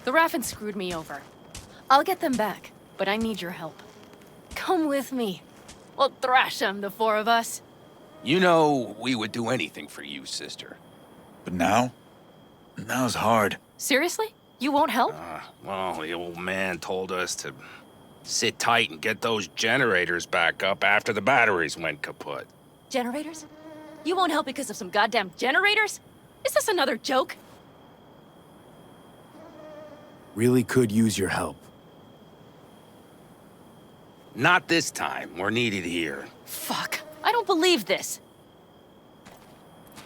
The Raffin screwed me over. I'll get them back, but I need your help. Come with me. We'll thrash them, the four of us. You know, we would do anything for you, sister. But now? Now's hard. Seriously? You won't help? Well, the old man told us to sit tight and get those generators back up after the batteries went kaput. Generators? You won't help because of some goddamn generators? Is this another joke? Really could use your help. Not this time. We're needed here. Fuck. I don't believe this.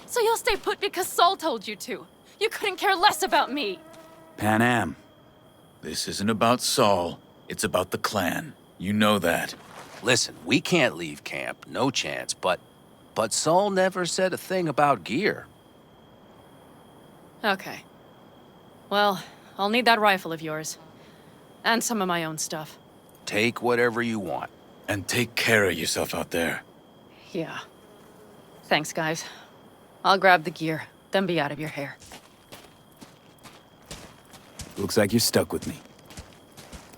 So you'll stay put because Saul told you to. You couldn't care less about me. Pan Am. This isn't about Saul. It's about the clan. You know that. Listen, we can't leave camp. No chance. But Saul never said a thing about gear. Okay. Well, I'll need that rifle of yours. And some of my own stuff. Take whatever you want. And take care of yourself out there. Yeah. Thanks, guys. I'll grab the gear, then be out of your hair. Looks like you're stuck with me.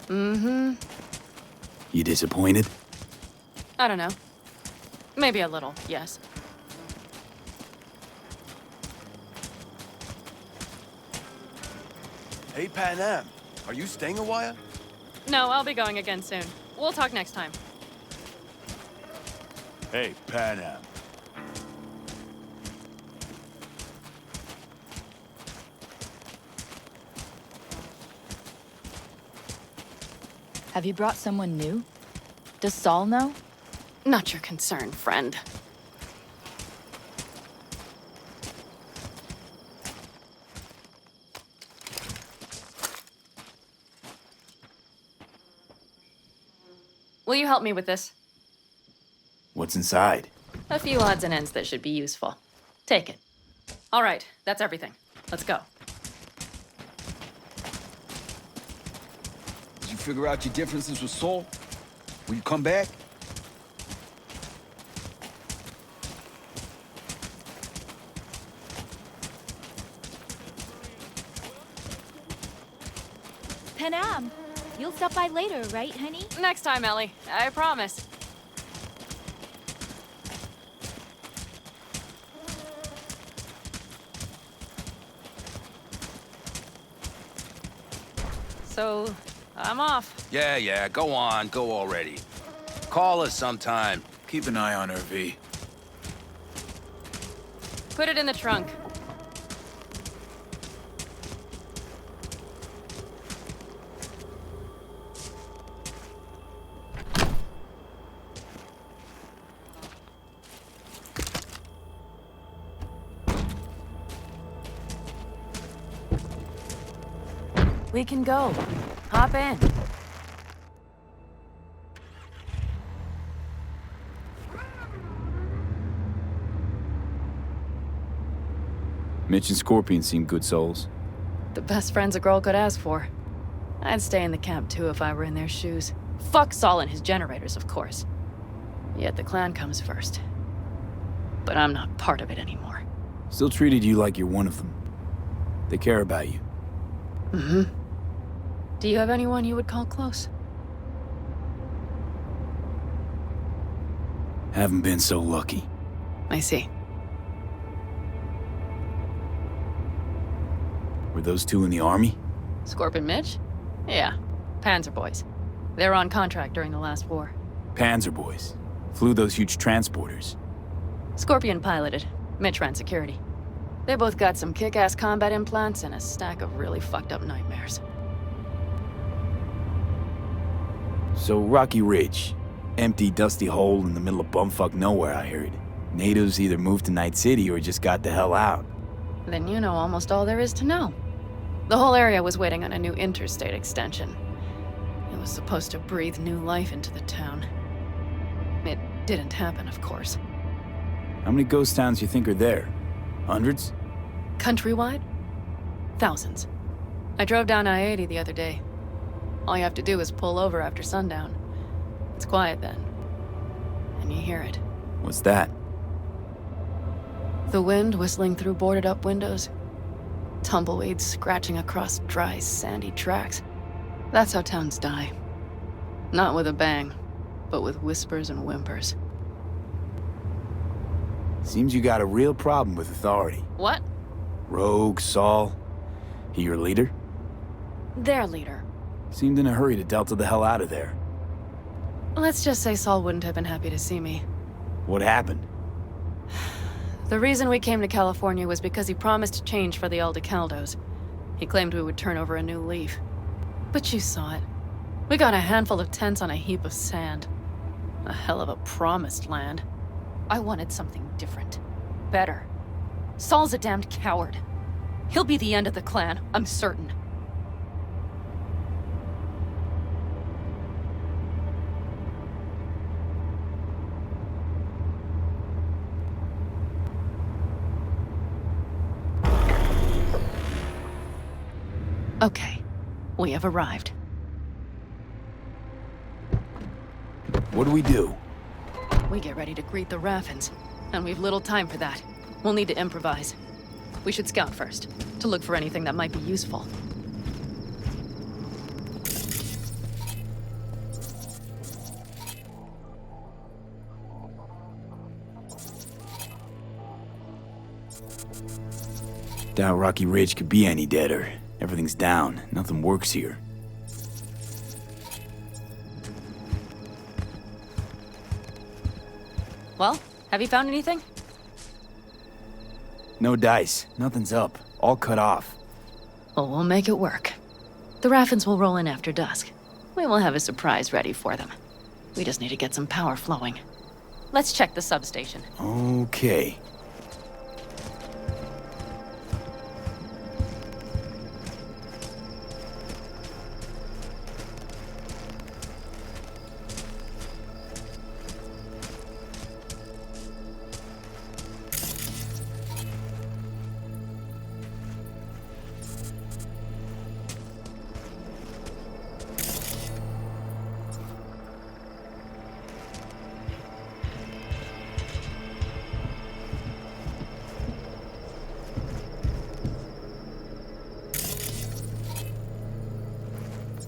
Mm-hmm. You disappointed? I don't know. Maybe a little, yes. Hey, Pan Am, are you staying a while? No, I'll be going again soon. We'll talk next time. Hey, Pan Am. Have you brought someone new? Does Saul know? Not your concern, friend. Will you help me with this? What's inside? A few odds and ends that should be useful. Take it. All right, that's everything. Let's go. Did you figure out your differences with Saul? Will you come back? Pan Am, you'll stop by later, right, honey? Next time, Ellie. I promise. So, I'm off. Yeah, go on. Go already. Call us sometime. Keep an eye on her, V. Put it in the trunk. We can go. Hop in. Mitch and Scorpion seem good souls. The best friends a girl could ask for. I'd stay in the camp too if I were in their shoes. Fuck Saul and his generators, of course. Yet the clan comes first. But I'm not part of it anymore. Still treated you like you're one of them. They care about you. Mm-hmm. Do you have anyone you would call close? Haven't been so lucky. I see. Were those two in the army? Scorpion Mitch? Yeah. Panzer boys. They were on contract during the last war. Panzer boys. Flew those huge transporters. Scorpion piloted. Mitch ran security. They both got some kick-ass combat implants and a stack of really fucked up nightmares. So Rocky Ridge. Empty, dusty hole in the middle of bumfuck nowhere, I heard. Natives either moved to Night City or just got the hell out. Then you know almost all there is to know. The whole area was waiting on a new interstate extension. It was supposed to breathe new life into the town. It didn't happen, of course. How many ghost towns you think are there? Hundreds? Countrywide? Thousands. I drove down I-80 the other day. All you have to do is pull over after sundown. It's quiet then. And you hear it. What's that? The wind whistling through boarded-up windows. Tumbleweeds scratching across dry, sandy tracks. That's how towns die. Not with a bang, but with whispers and whimpers. Seems you got a real problem with authority. What? Rogue, Saul. He your leader? Their leader. Seemed in a hurry to delta the hell out of there. Let's just say Saul wouldn't have been happy to see me. What happened? The reason we came to California was because he promised change for the Aldecaldos. He claimed we would turn over a new leaf. But you saw it. We got a handful of tents on a heap of sand. A hell of a promised land. I wanted something different. Better. Saul's a damned coward. He'll be the end of the clan, I'm certain. Okay, we have arrived. What do we do? We get ready to greet the Raffins, and we've little time for that. We'll need to improvise. We should scout first, to look for anything that might be useful. Doubt Rocky Ridge could be any deader. Everything's down. Nothing works here. Well, have you found anything? No dice. Nothing's up. All cut off. Well, we'll make it work. The Raffins will roll in after dusk. We will have a surprise ready for them. We just need to get some power flowing. Let's check the substation. Okay.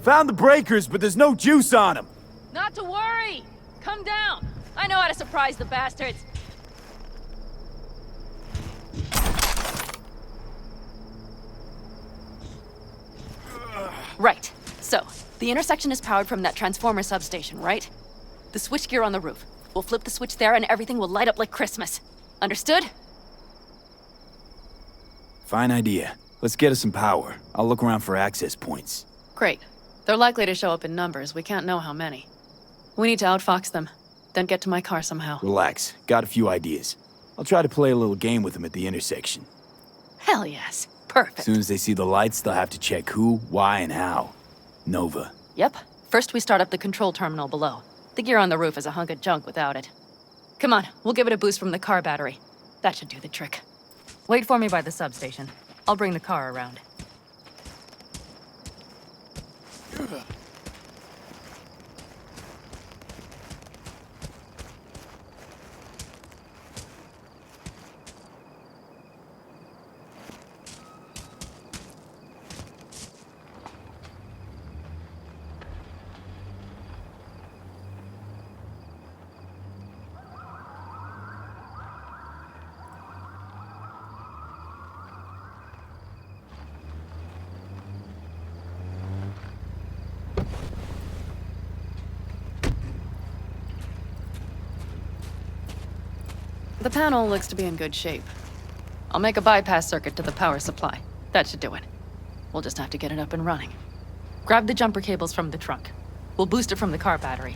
Found the breakers, but there's no juice on them. Not to worry! Come down! I know how to surprise the bastards. Right. So, the intersection is powered from that transformer substation, right? The switchgear on the roof. We'll flip the switch there and everything will light up like Christmas. Understood? Fine idea. Let's get us some power. I'll look around for access points. Great. They're likely to show up in numbers. We can't know how many. We need to outfox them, then get to my car somehow. Relax. Got a few ideas. I'll try to play a little game with them at the intersection. Hell yes. Perfect. As soon as they see the lights, they'll have to check who, why, and how. Nova. Yep. First we start up the control terminal below. The gear on the roof is a hunk of junk without it. Come on, we'll give it a boost from the car battery. That should do the trick. Wait for me by the substation. I'll bring the car around. The panel looks to be in good shape. I'll make a bypass circuit to the power supply. That should do it. We'll just have to get it up and running. Grab the jumper cables from the trunk. We'll boost it from the car battery.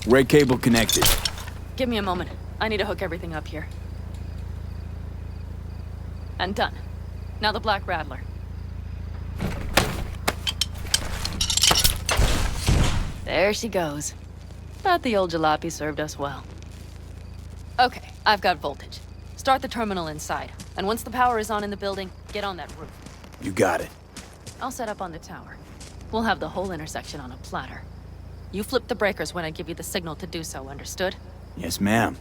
Red cable connected. Give me a moment. I need to hook everything up here. And done. Now the Black Rattler. There she goes. But the old jalopy served us well. Okay, I've got voltage. Start the terminal inside, and once the power is on in the building, get on that roof. You got it. I'll set up on the tower. We'll have the whole intersection on a platter. You flip the breakers when I give you the signal to do so, understood? Yes, ma'am.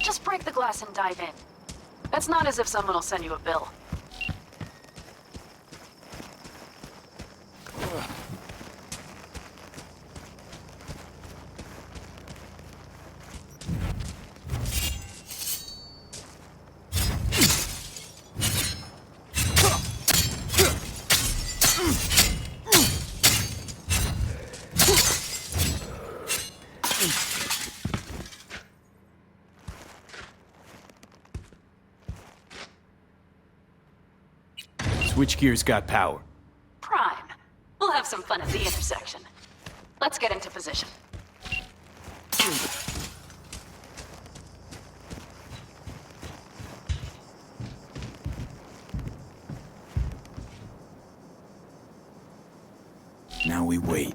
Just break the glass and dive in. It's not as if someone will send you a bill. Switchgear's got power. Prime. We'll have some fun at the intersection. Let's get into position. Now we wait.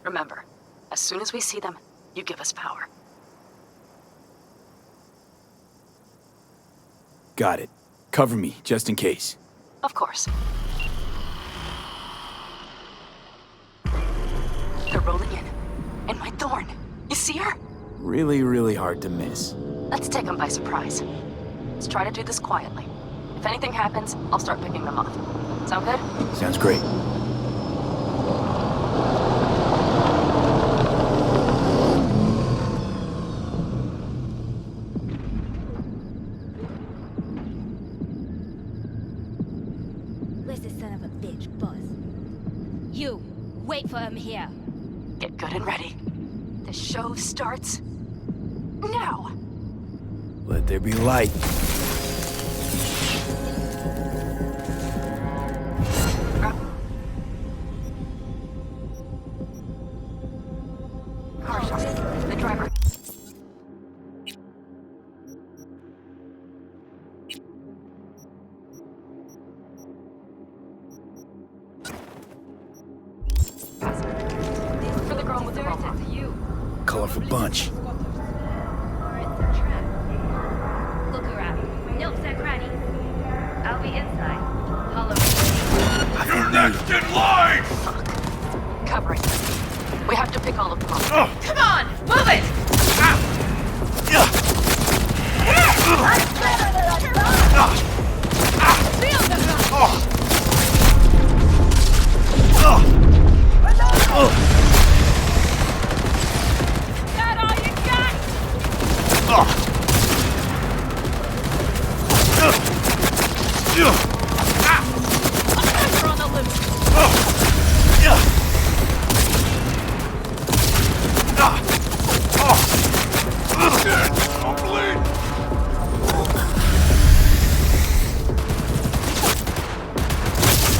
Remember, as soon as we see them, you give us power. Got it. Cover me, just in case. Of course. They're rolling in. And my Thorn. You see her? Really, really hard to miss. Let's take them by surprise. Let's try to do this quietly. If anything happens, I'll start picking them off. Sound good? Sounds great. Where's the son of a bitch, Buzz? You, wait for him here. Get good and ready. The show starts now. Let there be light. Car shot. The driver. For the girl with the mohawk. Colorful bunch. Look around. Nope, that granny. I'll be inside. Hollow. You're next in line! Covering. We have to pick all of them off. Come on, move it! That all you got? You're on the loose. Don't bleed!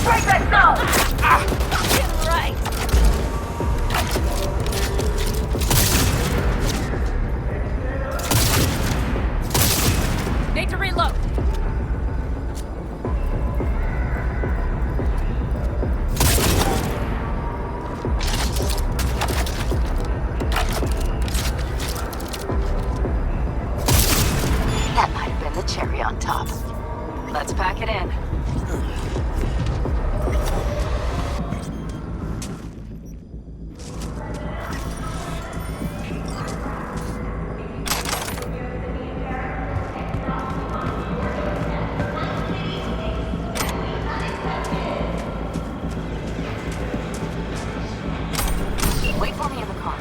Break that zone! Fucking right. Need to reload. That might have been the cherry on top. Let's pack it in. Wait for me in the car.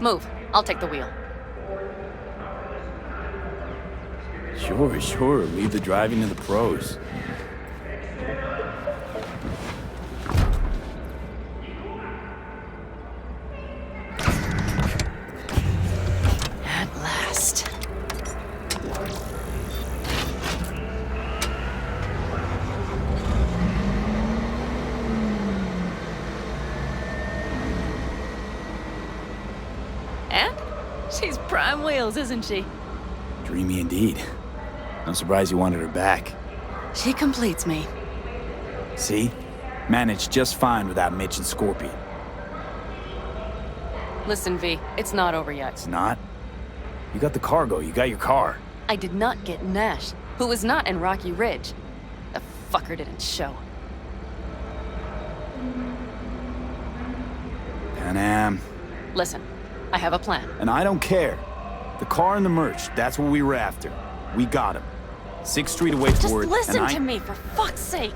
Move. I'll take the wheel. Sure. Leave the driving to the pros. At last. And? She's prime wheels, isn't she? Dreamy indeed. I'm surprised you wanted her back. She completes me. See? Managed just fine without Mitch and Scorpion. Listen, V, it's not over yet. It's not? You got the cargo, you got your car. I did not get Nash, who was not in Rocky Ridge. The fucker didn't show. Panam. Listen, I have a plan. And I don't care. The car and the merch, that's what we were after. We got him. 6th Street away Just for it. listen to me, for fuck's sake!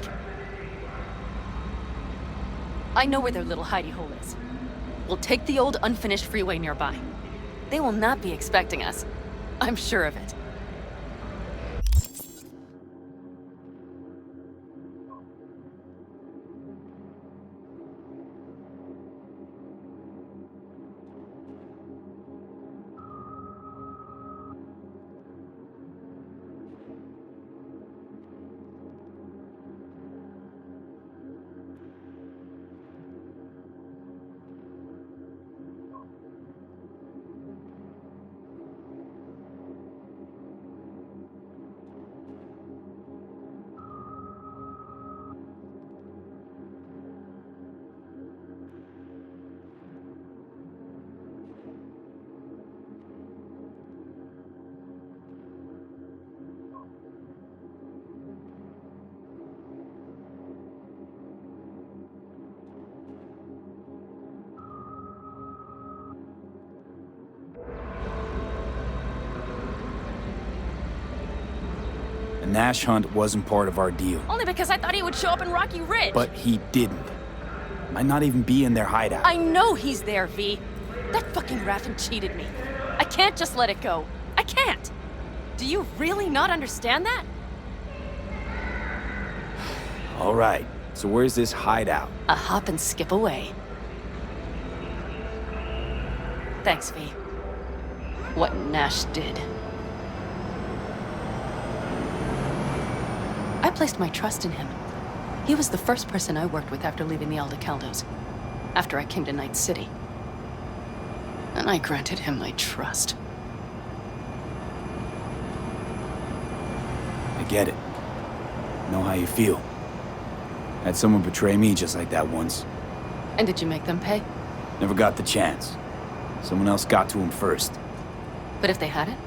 I know where their little hidey hole is. We'll take the old unfinished freeway nearby. They will not be expecting us. I'm sure of it. The Nash hunt wasn't part of our deal. Only because I thought he would show up in Rocky Ridge. But he didn't. Might not even be in their hideout. I know he's there, V. That fucking Raffen cheated me. I can't just let it go. I can't. Do you really not understand that? All right, so where's this hideout? A hop and skip away. Thanks, V. What Nash did. I placed my trust in him. He was the first person I worked with after leaving the Aldecaldos, after I came to Night City. And I granted him my trust. I get it. Know how you feel. Had someone betray me just like that once. And did you make them pay? Never got the chance. Someone else got to him first. But if they hadn't,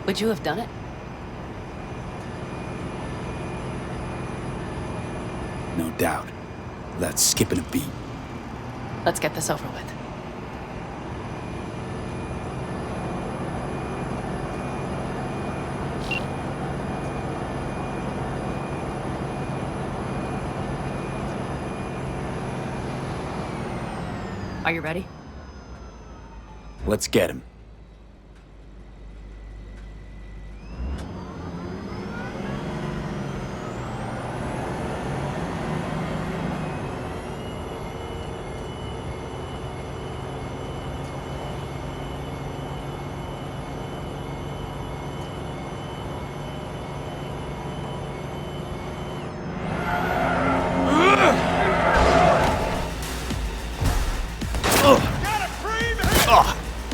would you have done it? No doubt. Without skipping a beat. Let's get this over with. Are you ready? Let's get him.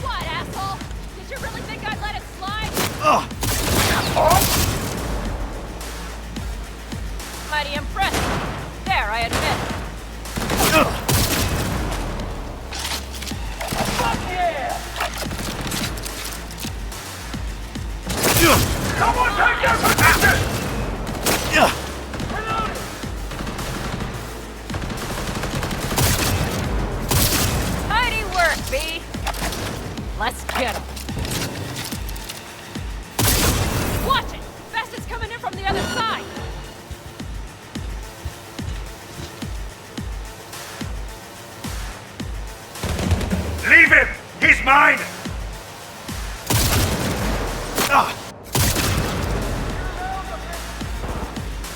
What, asshole? Did you really think I'd let it slide? Mighty impressive. There, I admit. Fuck yeah! Someone take your position! Reloading! Mighty work, V. Let's get him. Watch it! Bastards coming in from the other side! Leave him! He's He's mine!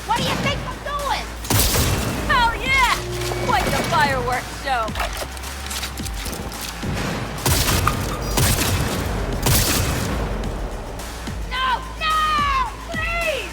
What do you think I'm doing? Hell yeah! Quite the fireworks show. No! No! Please!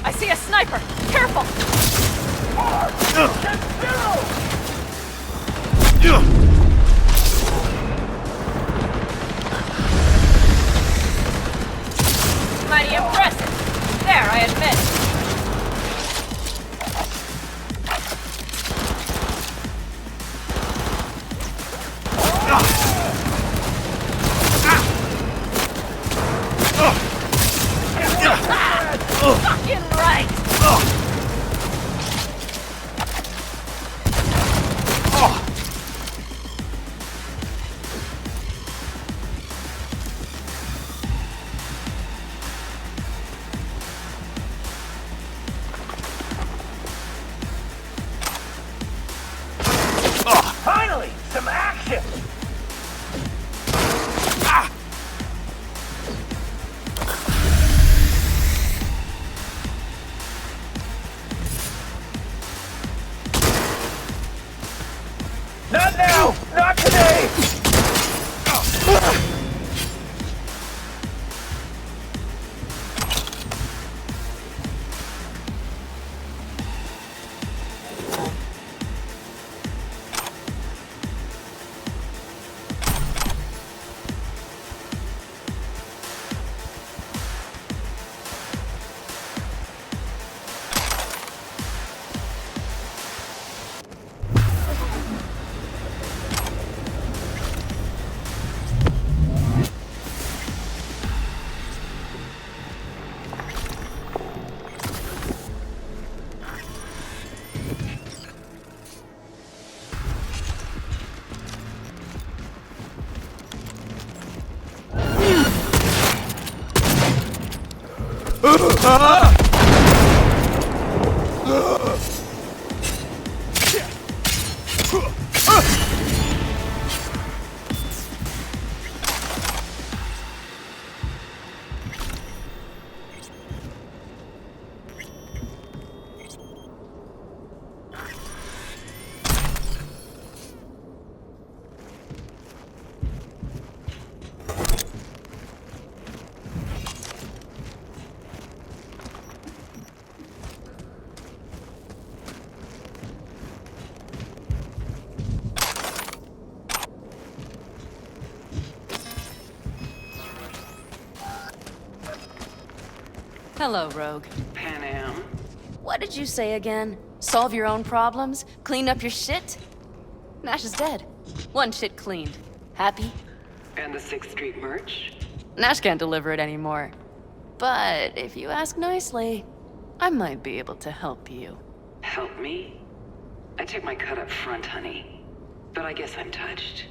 I see a sniper! Careful! Mighty impressive. There, I admit. Fucking right! Finally, some action! Not now! Not today! Hello, Rogue. Pan Am. What did you say again? Solve your own problems? Clean up your shit? Nash is dead. One shit cleaned. Happy? And the 6th Street merch? Nash can't deliver it anymore. But if you ask nicely, I might be able to help you. Help me? I took my cut up front, honey. But I guess I'm touched.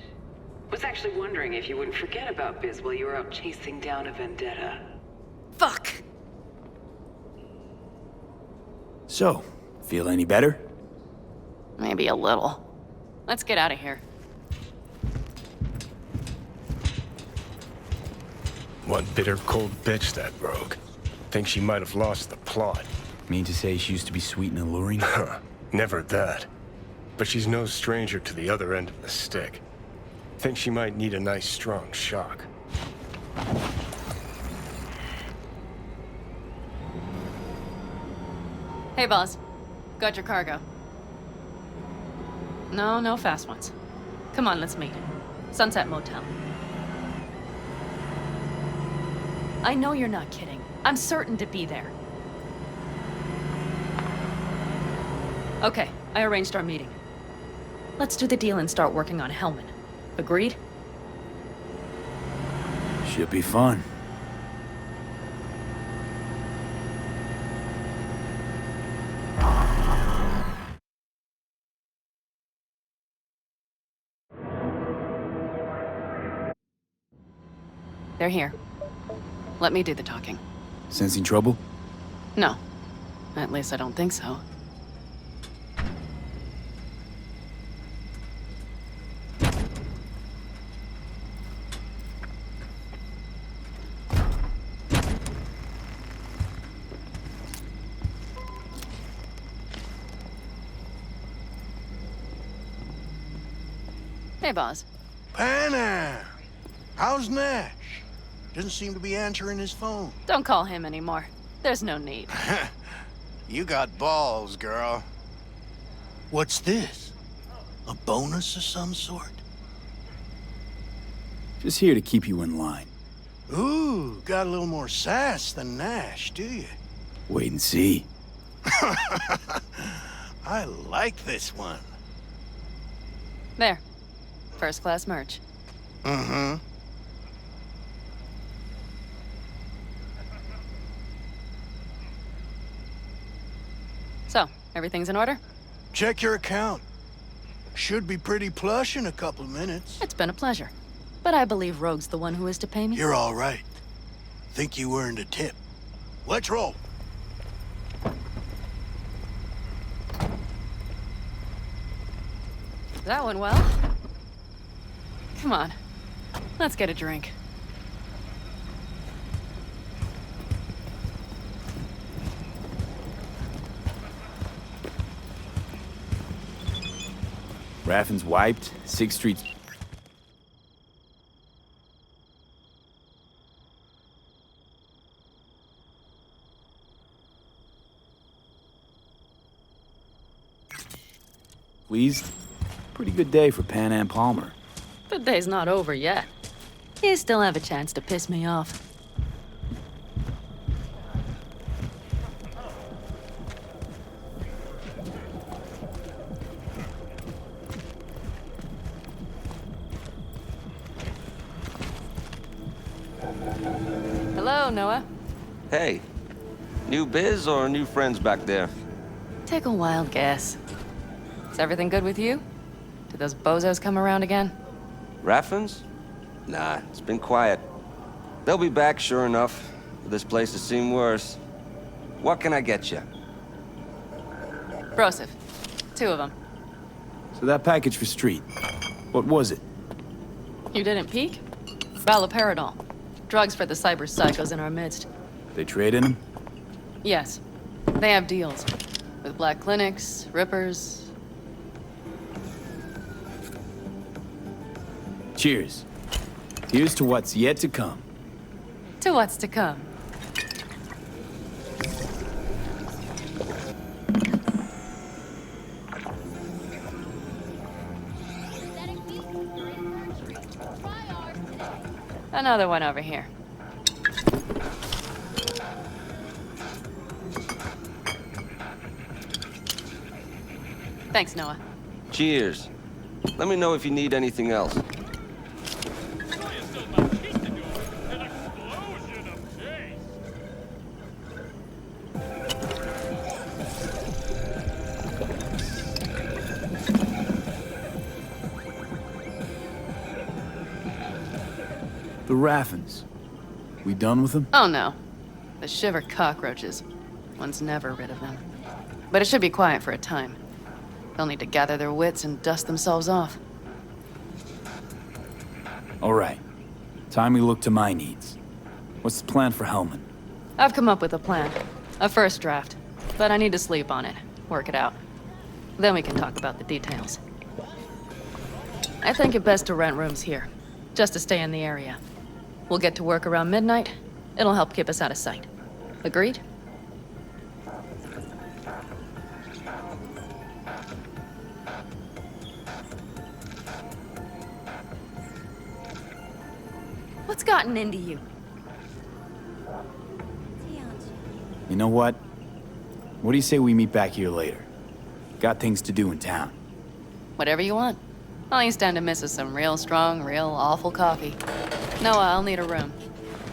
Was actually wondering if you wouldn't forget about Biz while you were out chasing down a vendetta. Fuck! So, feel any better? Maybe a little. Let's get out of here. One bitter, cold bitch, that Rogue. Think she might have lost the plot. Mean to say she used to be sweet and alluring? Huh, never that. But she's no stranger to the other end of the stick. Think she might need a nice, strong shock. Hey, boss. Got your cargo. No fast ones. Come on, let's meet. Sunset Motel. I know you're not kidding. I'm certain to be there. Okay, I arranged our meeting. Let's do the deal and start working on Hellman. Agreed? Should be fun. They're here. Let me do the talking. Sensing trouble? No. At least I don't think so. Hey, boss. Panam! How's Nash? Doesn't seem to be answering his phone. Don't call him anymore. There's no need. You got balls, girl. What's this? A bonus of some sort? Just here to keep you in line. Ooh, got a little more sass than Nash, do you? Wait and see. I like this one. There. First class merch. Mm-hmm. So, everything's in order? Check your account. Should be pretty plush in a couple of minutes. It's been a pleasure. But I believe Rogue's the one who is to pay me. You're all right. Think you earned a tip. Let's roll. That went well. Come on. Let's get a drink. Raffin's wiped, 6th Street's... Pleased? Pretty good day for Panam Palmer. The day's not over yet. You still have a chance to piss me off. Hello, Noah. Hey, new biz or new friends back there? Take a wild guess. Is everything good with you? Did those bozos come around again? Raffins? Nah, it's been quiet. They'll be back, sure enough. This place has seen worse. What can I get you? Broseph. 2 of them. So that package for Street, what was it? You didn't peek? Raloperidol. Drugs for the cyber psychos in our midst. They trading them? Yes. They have deals. With black clinics, rippers. Cheers. Here's to what's yet to come. To what's to come. Another one over here. Thanks, Noah. Cheers. Let me know if you need anything else. The Raffins. We done with them? Oh no. The shiver cockroaches. One's never rid of them. But it should be quiet for a time. They'll need to gather their wits and dust themselves off. All right. Time we look to my needs. What's the plan for Hellman? I've come up with a plan. A first draft. But I need to sleep on it. Work it out. Then we can talk about the details. I think it best to rent rooms here. Just to stay in the area. We'll get to work around midnight. It'll help keep us out of sight. Agreed? What's gotten into you? You know what? What do you say we meet back here later? Got things to do in town. Whatever you want. All you stand to miss is some real strong, real awful coffee. Noah, I'll need a room.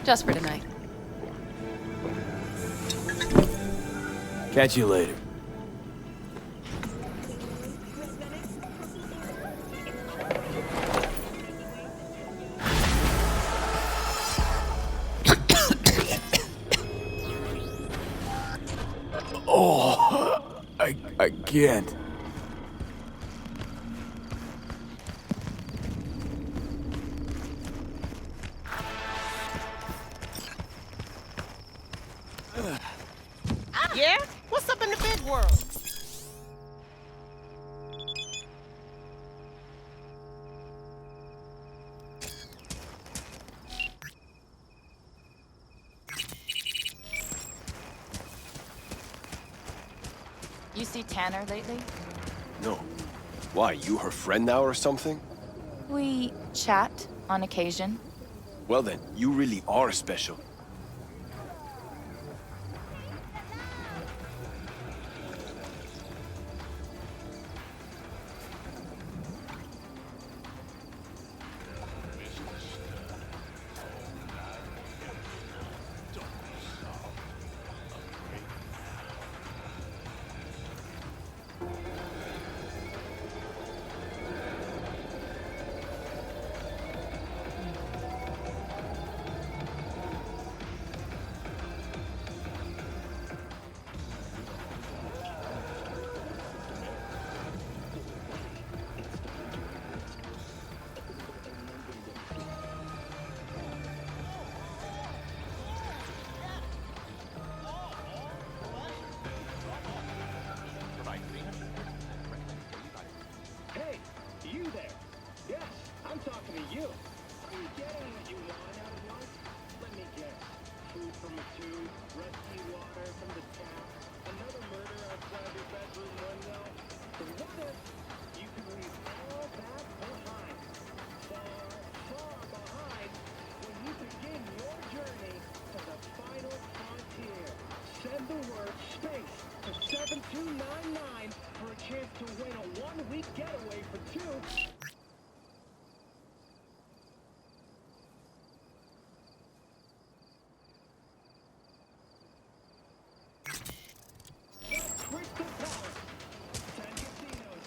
Just for tonight. Catch you later. Oh, I can't. Yeah? What's up in the big world? You see Tanner lately? No. Why, you her friend now or something? We chat on occasion. Well then, you really are special. Hey, you there? Yes, I'm talking to you. Are you getting what you want out of life? Let me guess. Food from a tube, rusty water from the tap, another murder outside your bedroom window. But what if you could leave all that behind? Far, far behind when you begin your journey to the final frontier. Send the word SPACE to 7299 for a chance to win a one-week getaway for two. Crystal Palace, 10 casinos.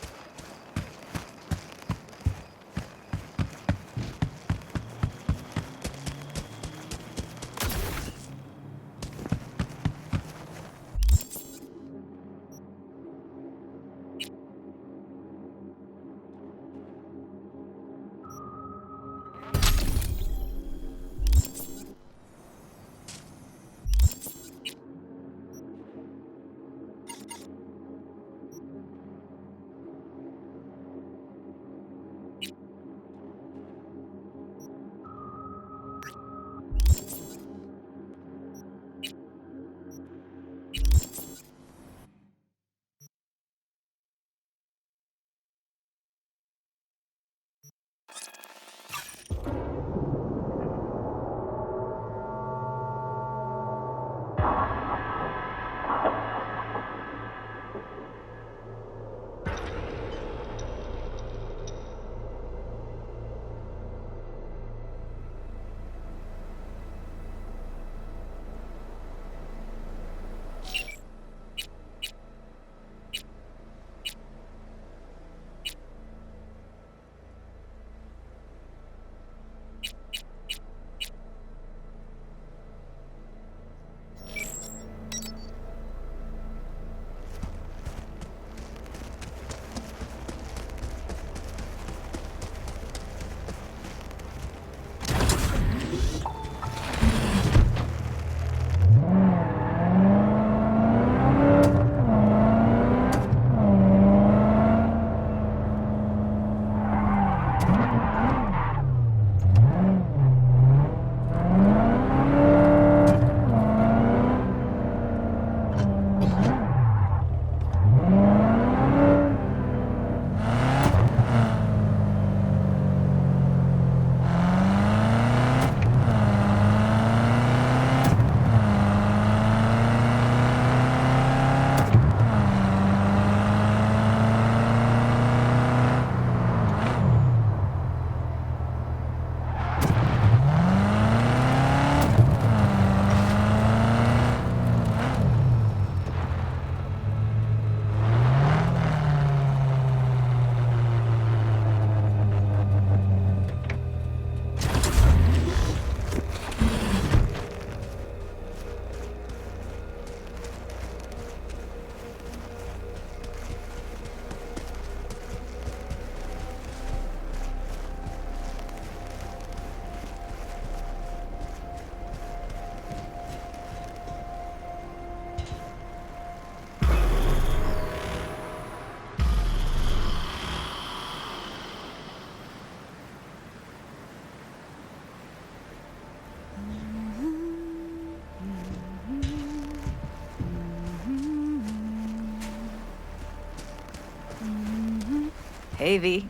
Hey, V.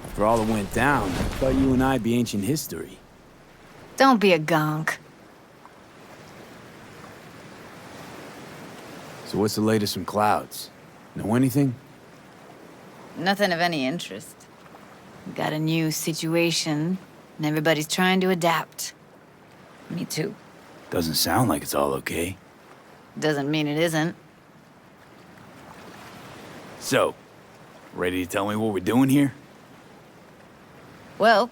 After all that went down, I thought you and I'd be ancient history. Don't be a gonk. So what's the latest from Clouds? Know anything? Nothing of any interest. We got a new situation, and everybody's trying to adapt. Me too. Doesn't sound like it's all okay. Doesn't mean it isn't. So, ready to tell me what we're doing here? Well,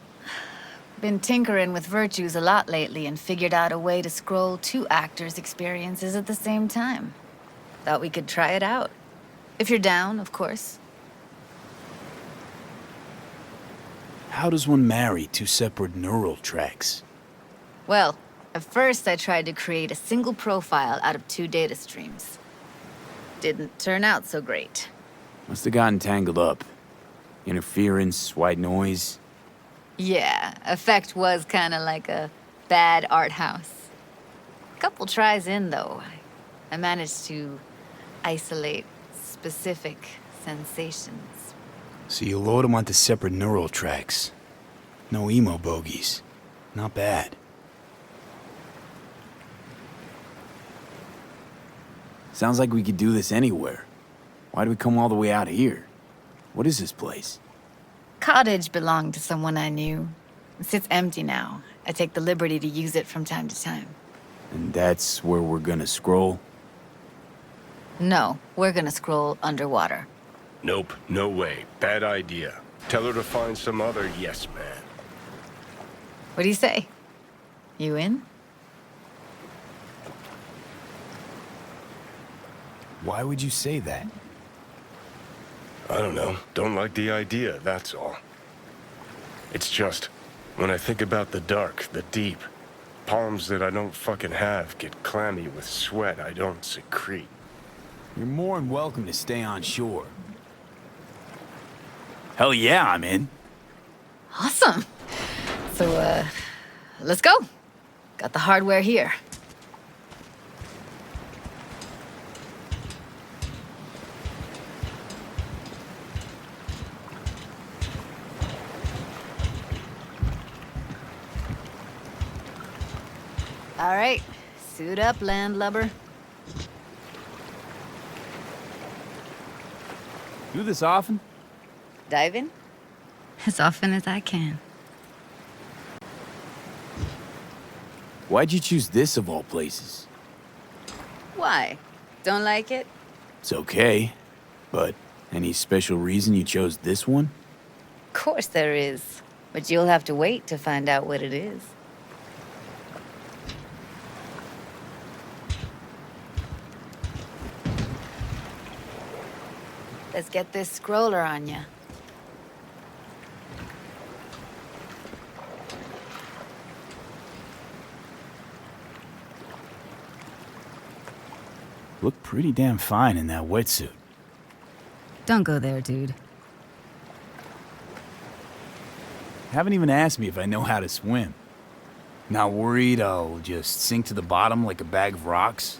been tinkering with virtues a lot lately and figured out a way to scroll 2 actors' experiences at the same time. Thought we could try it out. If you're down, of course. How does one marry 2 separate neural tracks? Well, at first I tried to create a single profile out of 2 data streams. Didn't turn out so great. Must have gotten tangled up. Interference, white noise. Yeah, effect was kinda like a bad art house. Couple tries in, though, I managed to isolate specific sensations. So you load them onto separate neural tracks. No emo bogies. Not bad. Sounds like we could do this anywhere. Why do we come all the way out here? What is this place? Cottage belonged to someone I knew. It sits empty now. I take the liberty to use it from time to time. And that's where we're gonna scroll? No, we're gonna scroll underwater. Nope, no way. Bad idea. Tell her to find some other yes man. What do you say? You in? Why would you say that? I don't know. Don't like the idea, that's all. It's just, when I think about the dark, the deep, palms that I don't fucking have get clammy with sweat I don't secrete. You're more than welcome to stay on shore. Hell yeah, I'm in. Awesome. So, let's go. Got the hardware here. All right, suit up, landlubber. Do this often? Dive in? As often as I can. Why'd you choose this of all places? Why? Don't like it? It's okay, but any special reason you chose this one? Of course there is, but you'll have to wait to find out what it is. Let's get this scroller on ya. Look pretty damn fine in that wetsuit. Don't go there, dude. Haven't even asked me if I know how to swim. Not worried I'll just sink to the bottom like a bag of rocks?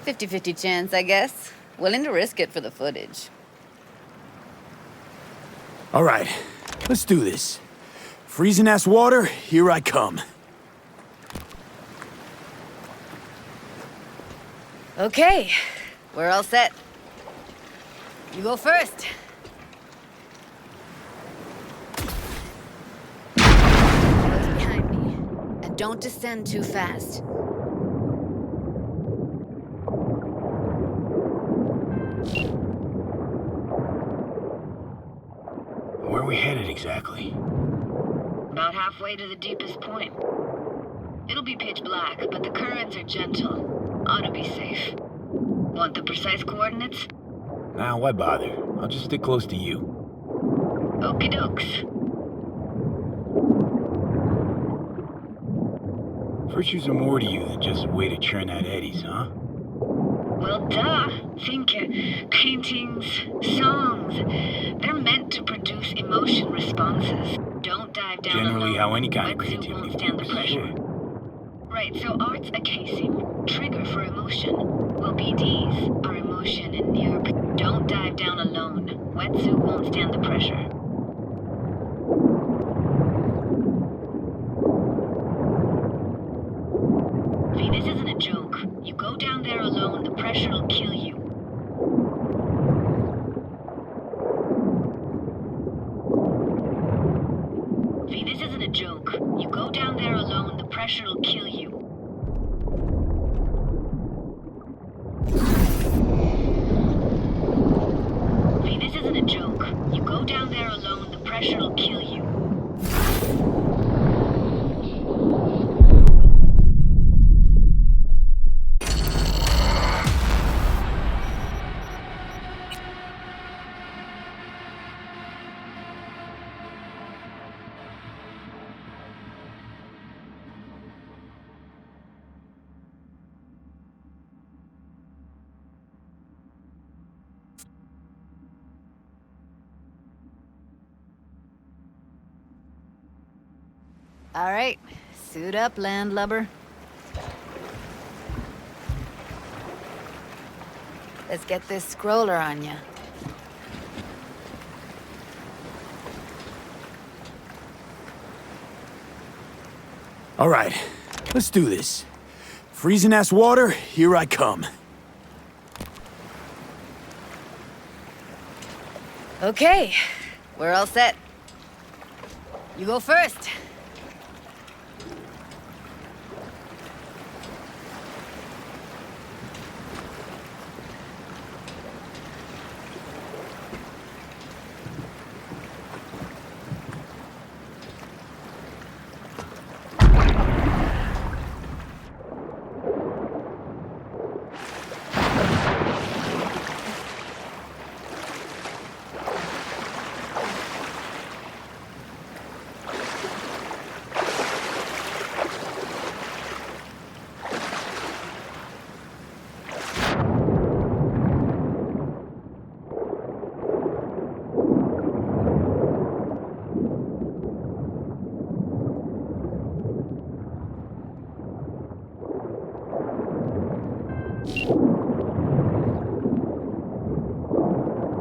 50-50 chance, I guess. Willing to risk it for the footage. All right, let's do this. Freezing-ass water, here I come. Okay, we're all set. You go first. Look behind me, and don't descend too fast. Where are we headed exactly? About halfway to the deepest point. It'll be pitch black, but the currents are gentle. Ought to be safe. Want the precise coordinates? Nah, why bother? I'll just stick close to you. Okie dokes. Virtues are more to you than just a way to churn out eddies, huh? Well, duh. Think paintings, songs. They're meant to produce emotion responses. Don't dive down Generally alone. how any kind of Wetsuit creativity won't stand the works, pressure. sure. Right, so art's a casing. Trigger for emotion. Well, BDs are emotion. emotion in near... Don't dive down alone. Wetsuit won't stand the pressure. V, this isn't a joke. You go down there alone, the pressure will kill you. V, this isn't a joke. You go down there alone, the pressure will kill you. V, this isn't a joke. You go down there alone, the pressure will kill you. All right, suit up, landlubber. Let's get this scroller on ya. All right, let's do this. Freezing ass water, here I come. Okay, we're all set. You go first.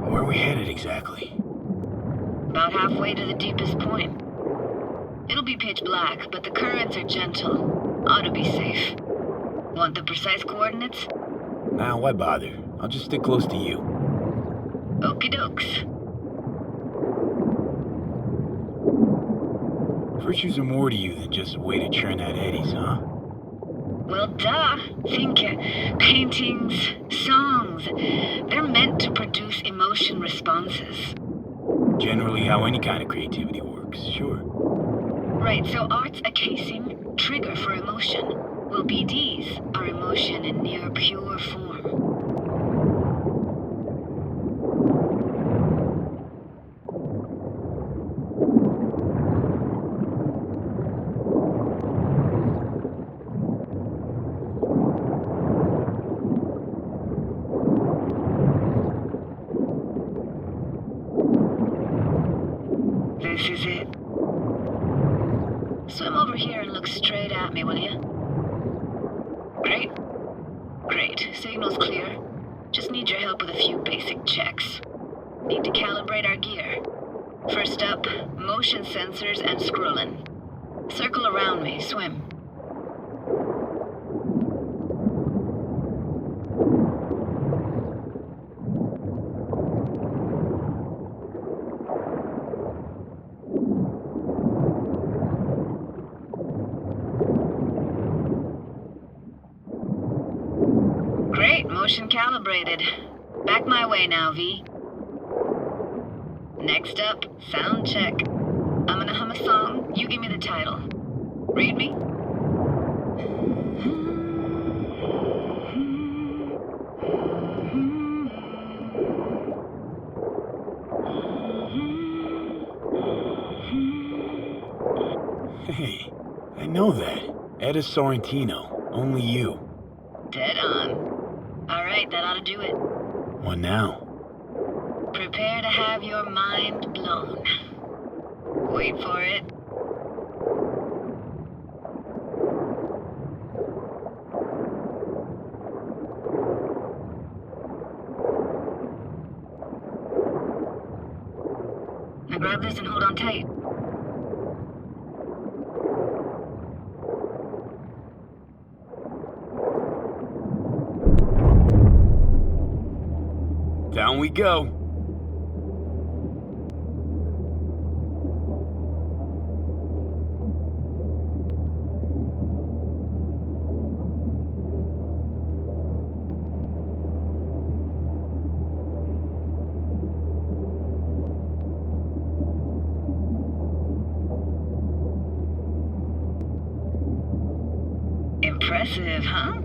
Where are we headed exactly? About halfway to the deepest point. It'll be pitch black, but the currents are gentle. Ought to be safe. Want the precise coordinates? Nah, why bother? I'll just stick close to you. Okie dokes. Virtues are more to you than just a way to churn out eddies, huh? Well, duh. Think paintings, songs. They're meant to produce emotion responses. Generally how any kind of creativity works, sure. Right, so art's a casing, trigger for emotion. Well, BDs are emotion in near pure form. This is it. Swim over here and look straight at me, will you? Great. Great. Signal's clear. Just need your help with a few basic checks. Need to calibrate our gear. First up, motion sensors and scrolling. Circle around me, swim. Great, motion calibrated. Back my way now, V. Next up, sound check. I'm gonna hum a song, you give me the title. Read me? Hey, I know that. Etta Sorrentino, only you. Dead on. Alright, that ought to do it. What now? Prepare to have your mind blown. Wait for it. Grab this and hold on tight. Down we go. Impressive, huh?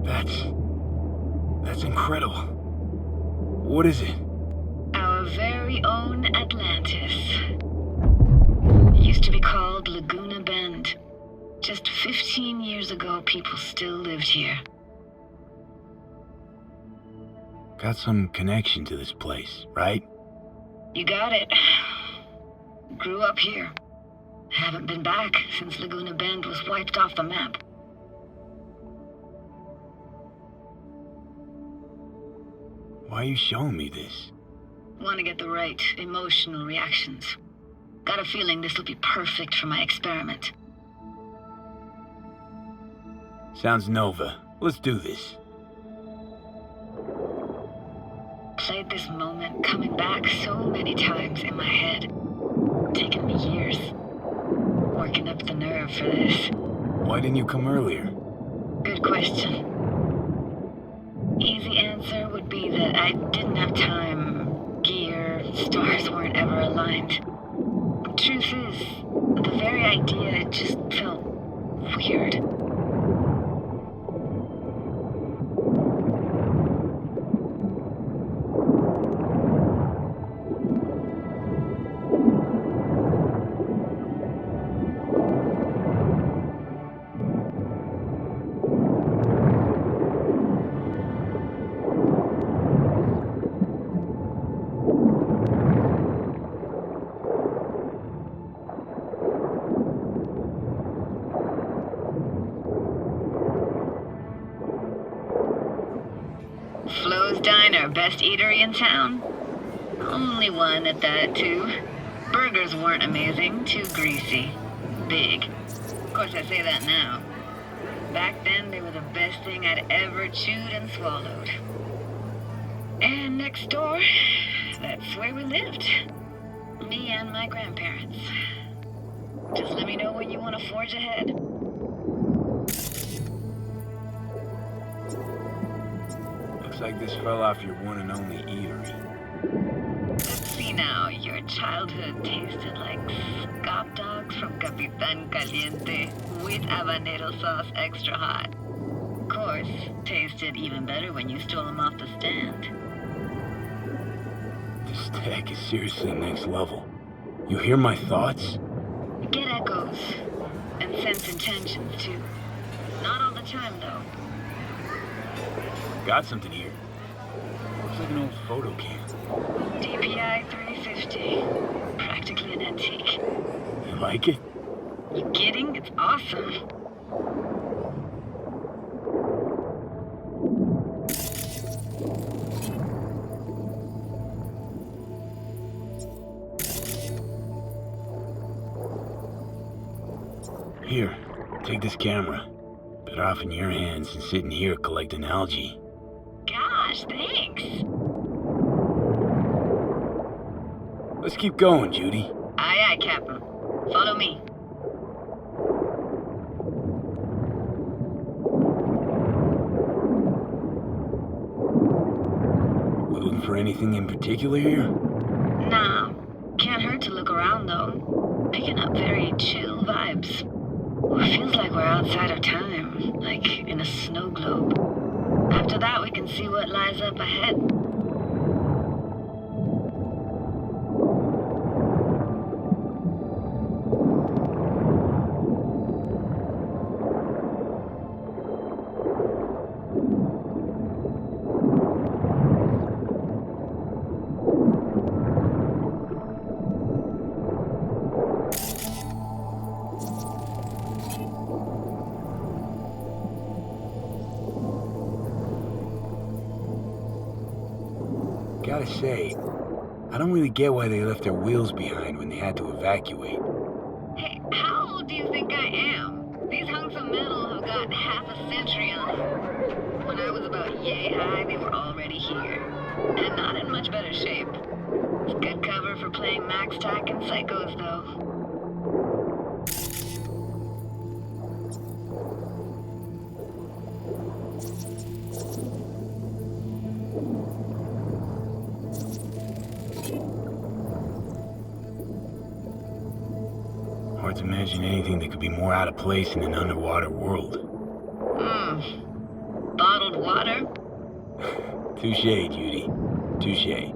That's incredible. What is it? Our very own Atlantis. Used to be called Laguna Bend. Just 15 years ago, people still lived here. Got some connection to this place, right? You got it. Grew up here. Haven't been back since Laguna Bend was wiped off the map. Why are you showing me this? Want to get the right emotional reactions. Got a feeling this will be perfect for my experiment. Sounds Nova. Let's do this. Played this moment coming back so many times in my head. Taken me years. Working up the nerve for this. Why didn't you come earlier? Good question. Easy answer would be that I didn't have time. Gear, stars weren't ever aligned. Truth is, the very idea, it just felt weird. Flo's Diner, best eatery in town? Only one at that, too. Burgers weren't amazing, too greasy. Big. Of course, I say that now. Back then, they were the best thing I'd ever chewed and swallowed. And next door, that's where we lived. Me and my grandparents. Just let me know when you want to forge ahead. Looks like this fell off your one and only eatery. Let's see now, your childhood tasted like scop dogs from Capitan Caliente with habanero sauce extra hot. Of course, tasted even better when you stole them off the stand. This tech is seriously next level. You hear my thoughts? Get echoes. And sense intentions, too. Not all the time, though. Got something here. Looks like an old photo cam. DPI 350. Practically an antique. You like it? You kidding? It's awesome. Here, take this camera. Better off in your hands than sitting here collecting algae. Gosh, thanks. Let's keep going, Judy. Aye, aye, Captain. Follow me. We looking for anything in particular here? Nah. Can't hurt to look around, though. Picking up very chill vibes. Feels like we're outside of time, like in a snow globe. After that, we can see what lies up ahead. Gotta say, I don't really get why they left their wheels behind when they had to evacuate. Hey, how old do you think I am? These hunks of metal have got half a century on them. When I was about yay high, they were already here. And not in much better shape. It's good cover for playing Max Tack and Psychos, though. Hard to imagine anything that could be more out of place in an underwater world. Bottled water? Touche, Judy. Touche.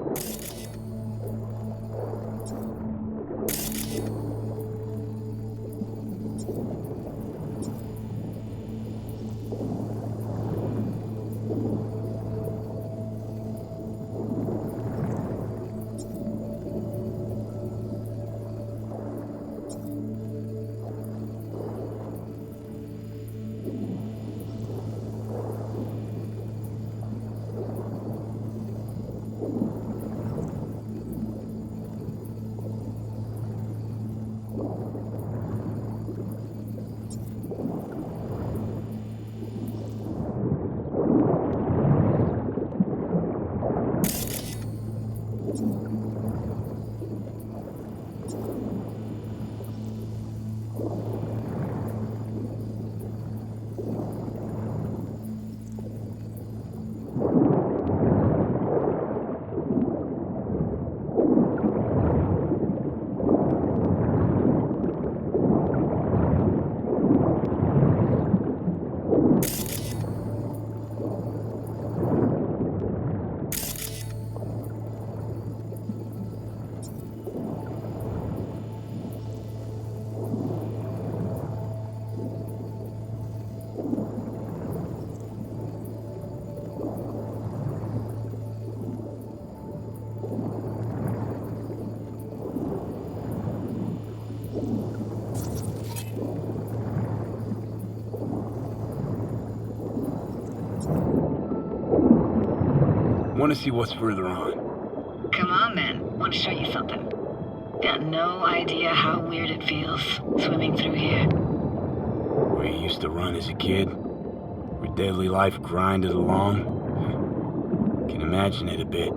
Want to see what's further on. Come on, then. Want to show you something. Got no idea how weird it feels, swimming through here. Where you used to run as a kid? Where daily life grinded along? Can imagine it a bit.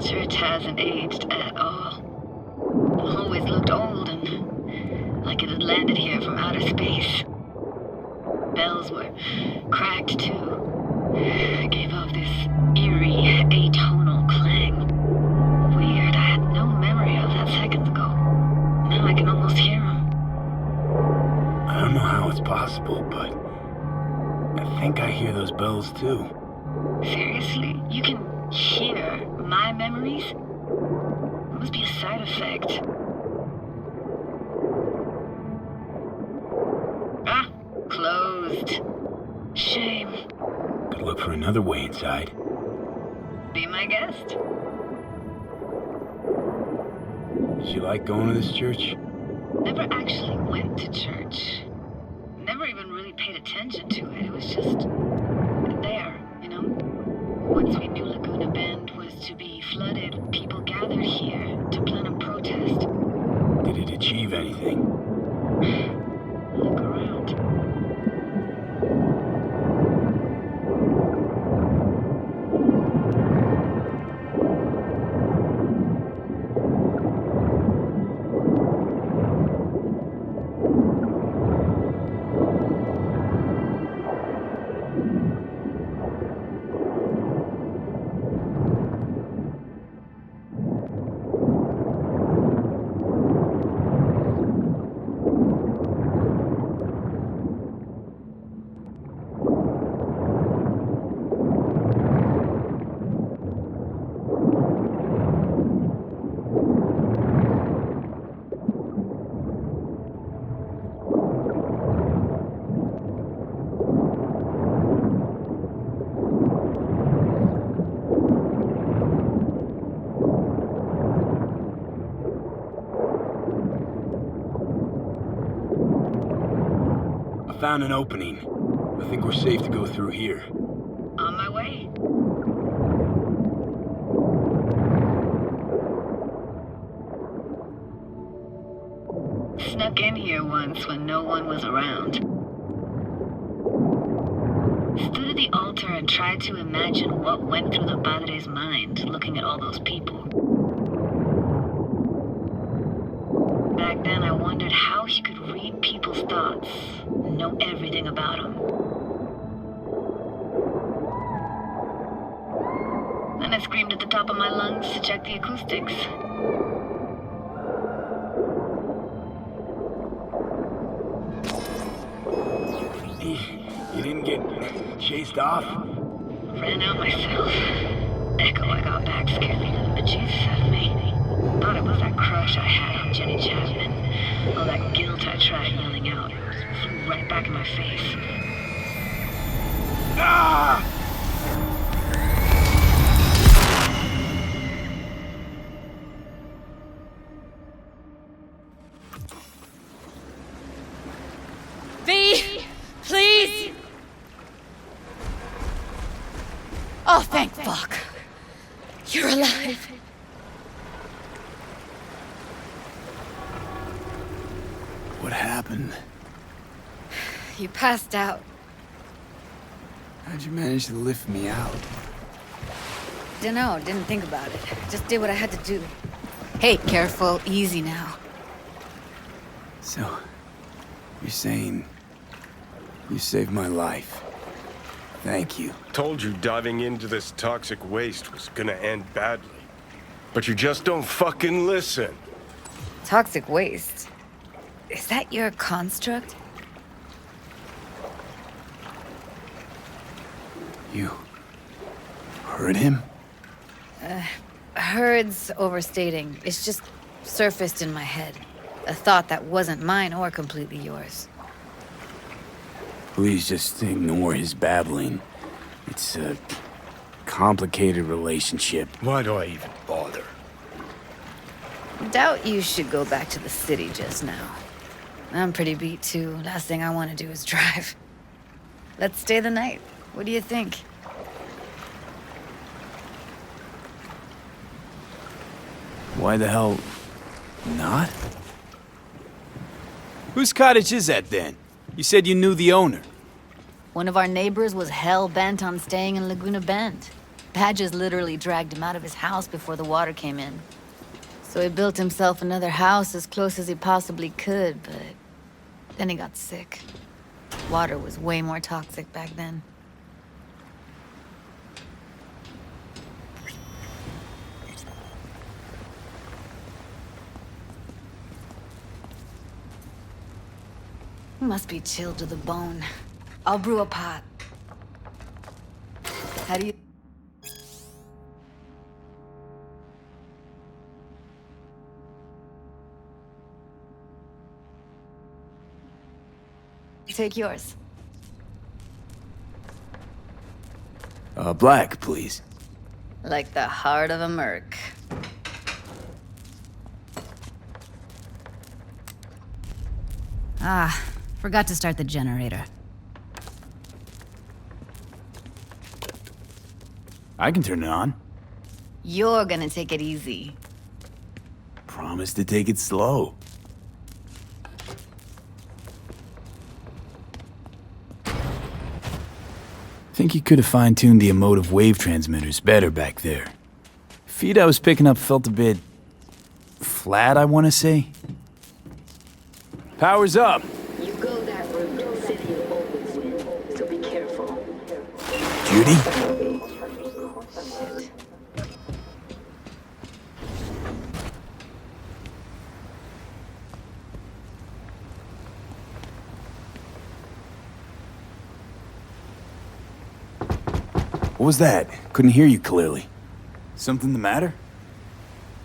Church hasn't aged at all. Always looked old and like it had landed here from outer space. Bells were cracked too. Gave off this eerie, atonal clang. Weird, I had no memory of that seconds ago. Now I can almost hear them. I don't know how it's possible, but I think I hear those bells too. Seriously? You can hear my memories? It must be a side effect. Ah, closed. Shame. Could look for another way inside. Be my guest. Did you like going to this church? Never actually went to church. Never even really paid attention to it. It was just there, you know? Once we knew Laguna Bend was to be flooded, people gathered here to plan a protest. Did it achieve anything? Look around. found an opening. I think we're safe to go through here. On my way. Snuck in here once when no one was around. Stood at the altar and tried to imagine what went through the Padre's mind looking at all those people. Back then, I wondered how he could read people's thoughts and know everything about them. Then I screamed at the top of my lungs to check the acoustics. You didn't get chased off? Ran out myself. Echo I got back scared me to the bejesus out of me. Thought it was that crush I had on Jenny Chapman. All that guilt I tried yelling out. Flew right back in my face. Ah! V! Please! Oh, thank fuck. You're alive. What happened? You passed out. How'd you manage to lift me out? Dunno, didn't think about it. Just did what I had to do. Hey, careful, easy now. So, you're saying you saved my life. Thank you. Told you diving into this toxic waste was gonna end badly. But you just don't fucking listen. Toxic waste? Is that your construct? You heard him? Heard's overstating. It's just surfaced in my head. A thought that wasn't mine or completely yours. Please just ignore his babbling. It's a complicated relationship. Why do I even bother? Doubt you should go back to the city just now. I'm pretty beat too. Last thing I want to do is drive. Let's stay the night. What do you think? Why the hell not? Whose cottage is that then? You said you knew the owner. One of our neighbors was hell-bent on staying in Laguna Bend. Badges literally dragged him out of his house before the water came in. So he built himself another house as close as he possibly could, but then he got sick. Water was way more toxic back then. Must be chilled to the bone. I'll brew a pot. How do you... Take yours. Black, please. Like the heart of a merc. Ah, forgot to start the generator. I can turn it on. You're gonna take it easy. Promise to take it slow. Think you could have fine-tuned the emotive wave transmitters better back there. Feed I was picking up felt a bit... flat, I want to say. Power's up. You go that route, City will always win, so be careful. Judy? What was that? Couldn't hear you clearly. Something the matter?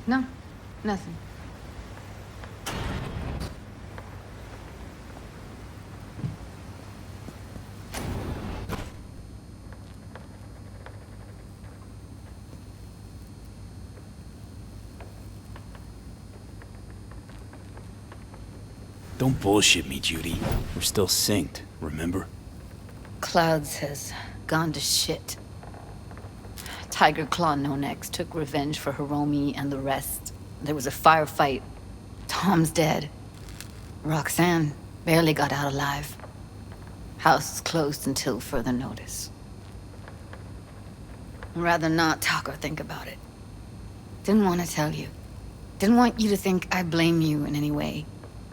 No, nothing. Don't bullshit me, Judy. We're still synced, remember? Clouds has gone to shit. Tiger Claw No-Necks took revenge for Hiromi and the rest. There was a firefight. Tom's dead. Roxanne barely got out alive. House is closed until further notice. I'd rather not talk or think about it. Didn't want to tell you. Didn't want you to think I blame you in any way.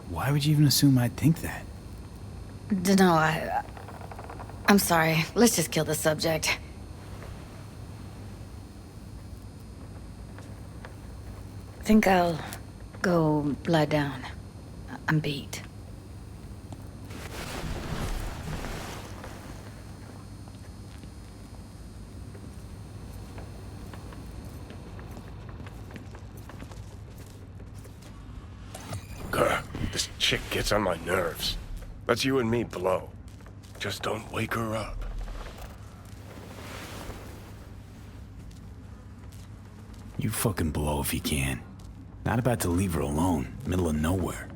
Why would you even assume I'd think that? Dunno, I'm sorry. Let's just kill the subject. Think I'll go lie down. I'm beat. Grr, this chick gets on my nerves. Let's you and me blow. Just don't wake her up. You fucking blow if you can. Not about to leave her alone, middle of nowhere.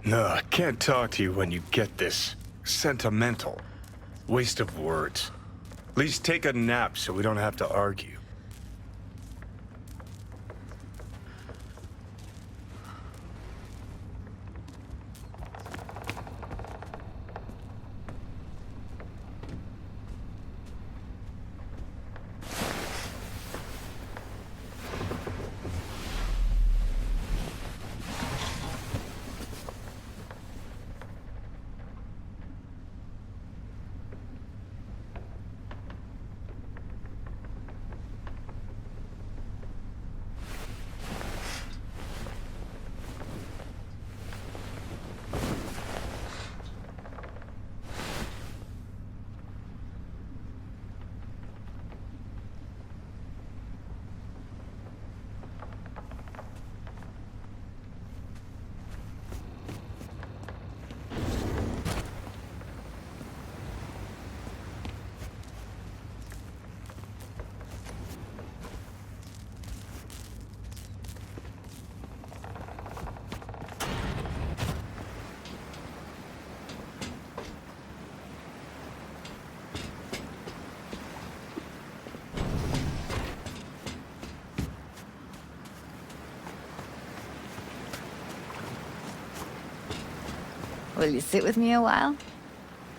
No, I can't talk to you when you get this sentimental. Waste of words. At least take a nap so we don't have to argue. Will you sit with me a while?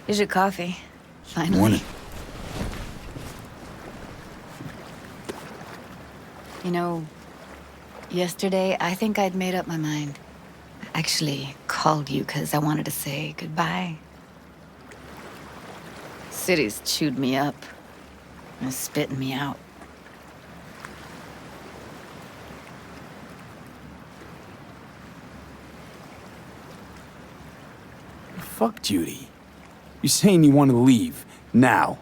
Here's your coffee. Finally. Morning. You know, yesterday I think I'd made up my mind. I actually called you because I wanted to say goodbye. City's chewed me up and is spitting me out. Fuck Judy. You're saying you want to leave, now.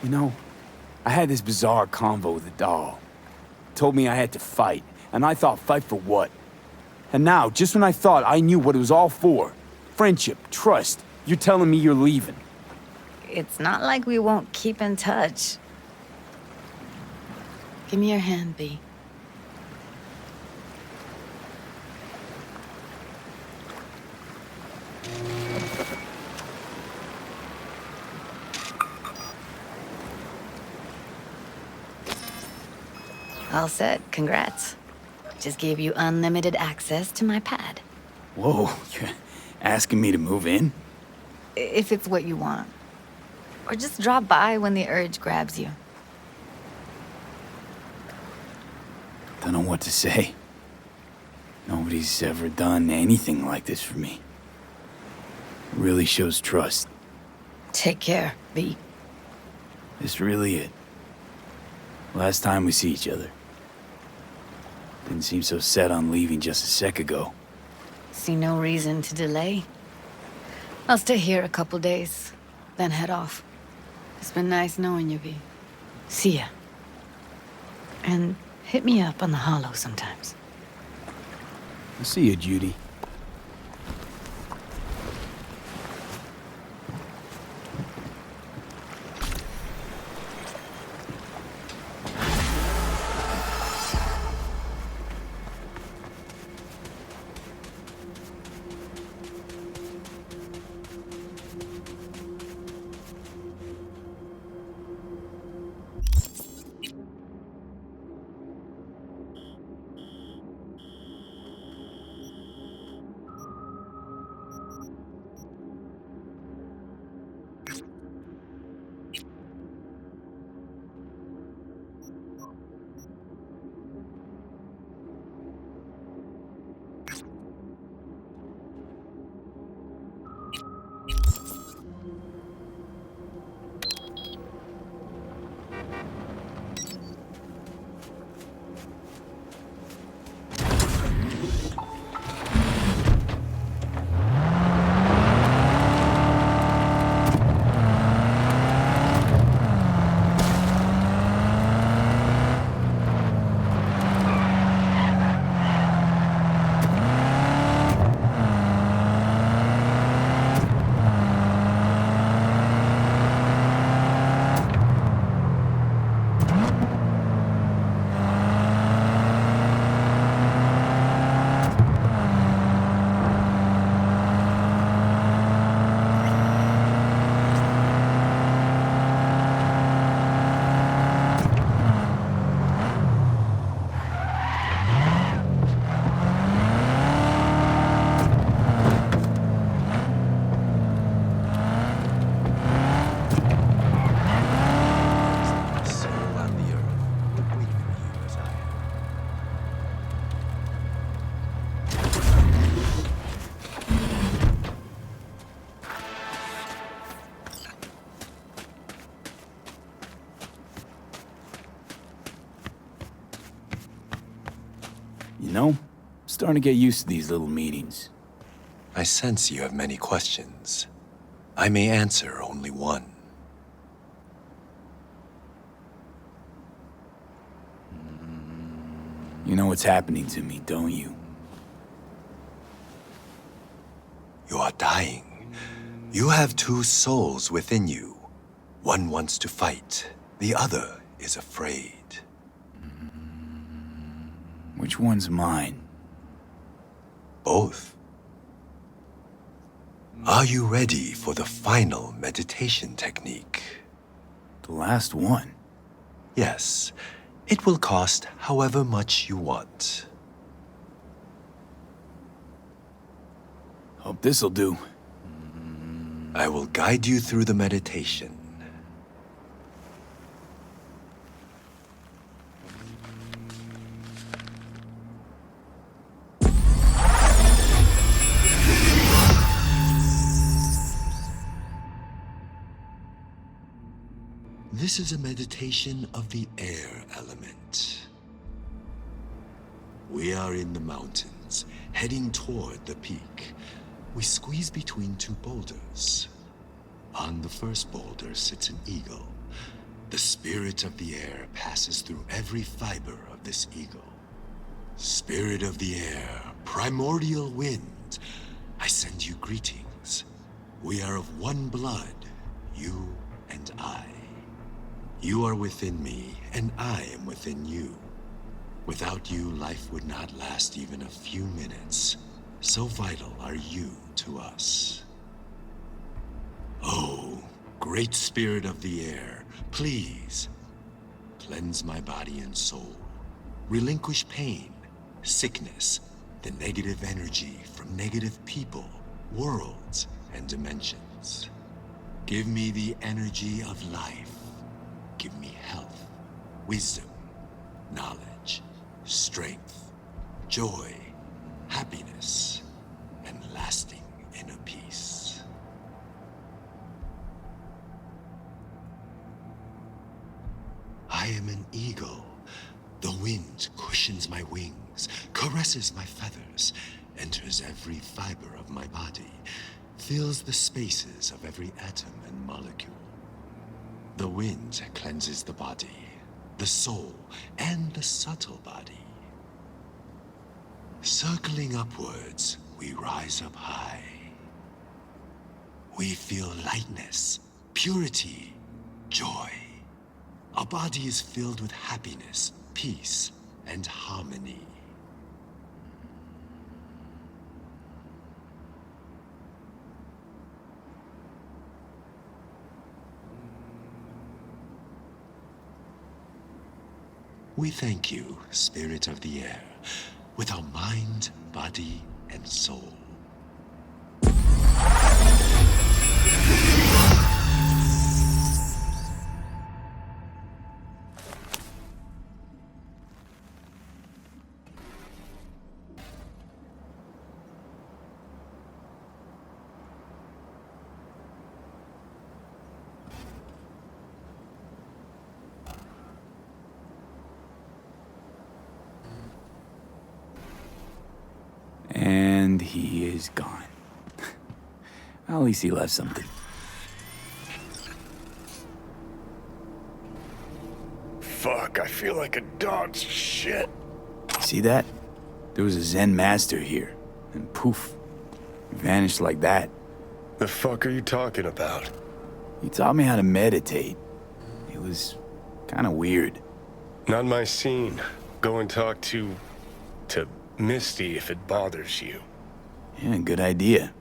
You know, I had this bizarre convo with the doll. Told me I had to fight, and I thought, fight for what? And now, just when I thought I knew what it was all for, friendship, trust, you're telling me you're leaving. It's not like we won't keep in touch. Give me your hand, B. All set. Congrats. Just gave you unlimited access to my pad. Whoa, you're asking me to move in? If it's what you want. Or just drop by when the urge grabs you. Don't know what to say. Nobody's ever done anything like this for me. Really shows trust. Take care, B. This really it. Last time we see each other. Didn't seem so set on leaving just a sec ago. See no reason to delay. I'll stay here a couple days, then head off. It's been nice knowing you, V. See ya. And hit me up on the holo sometimes. I'll see you, Judy. You know, I'm starting to get used to these little meetings. I sense you have many questions. I may answer only one. You know what's happening to me, don't you? You are dying. You have two souls within you. One wants to fight, the other is afraid. Which one's mine? Both. Are you ready for the final meditation technique? The last one? Yes. It will cost however much you want. Hope this'll do. I will guide you through the meditation. This is a meditation of the air element. We are in the mountains, heading toward the peak. We squeeze between two boulders. On the first boulder sits an eagle. The spirit of the air passes through every fiber of this eagle. Spirit of the air, primordial wind, I send you greetings. We are of one blood, you and I. You are within me, and I am within you. Without you, life would not last even a few minutes. So vital are you to us. Oh, great spirit of the air, please, cleanse my body and soul. Relinquish pain, sickness, the negative energy from negative people, worlds, and dimensions. Give me the energy of life. Give me health, wisdom, knowledge, strength, joy, happiness, and lasting inner peace. I am an eagle. The wind cushions my wings, caresses my feathers, enters every fiber of my body, fills the spaces of every atom and molecule. The wind cleanses the body, the soul, and the subtle body. Circling upwards, we rise up high. We feel lightness, purity, joy. Our body is filled with happiness, peace, and harmony. We thank you, Spirit of the Air, with our mind, body, and soul. And he is gone. At least he left something. Fuck, I feel like a dog's shit. See that? There was a Zen master here, and poof, he vanished like that. The fuck are you talking about? He taught me how to meditate. It was kind of weird. Not my scene. Go and talk to Misty if it bothers you. Yeah, good idea.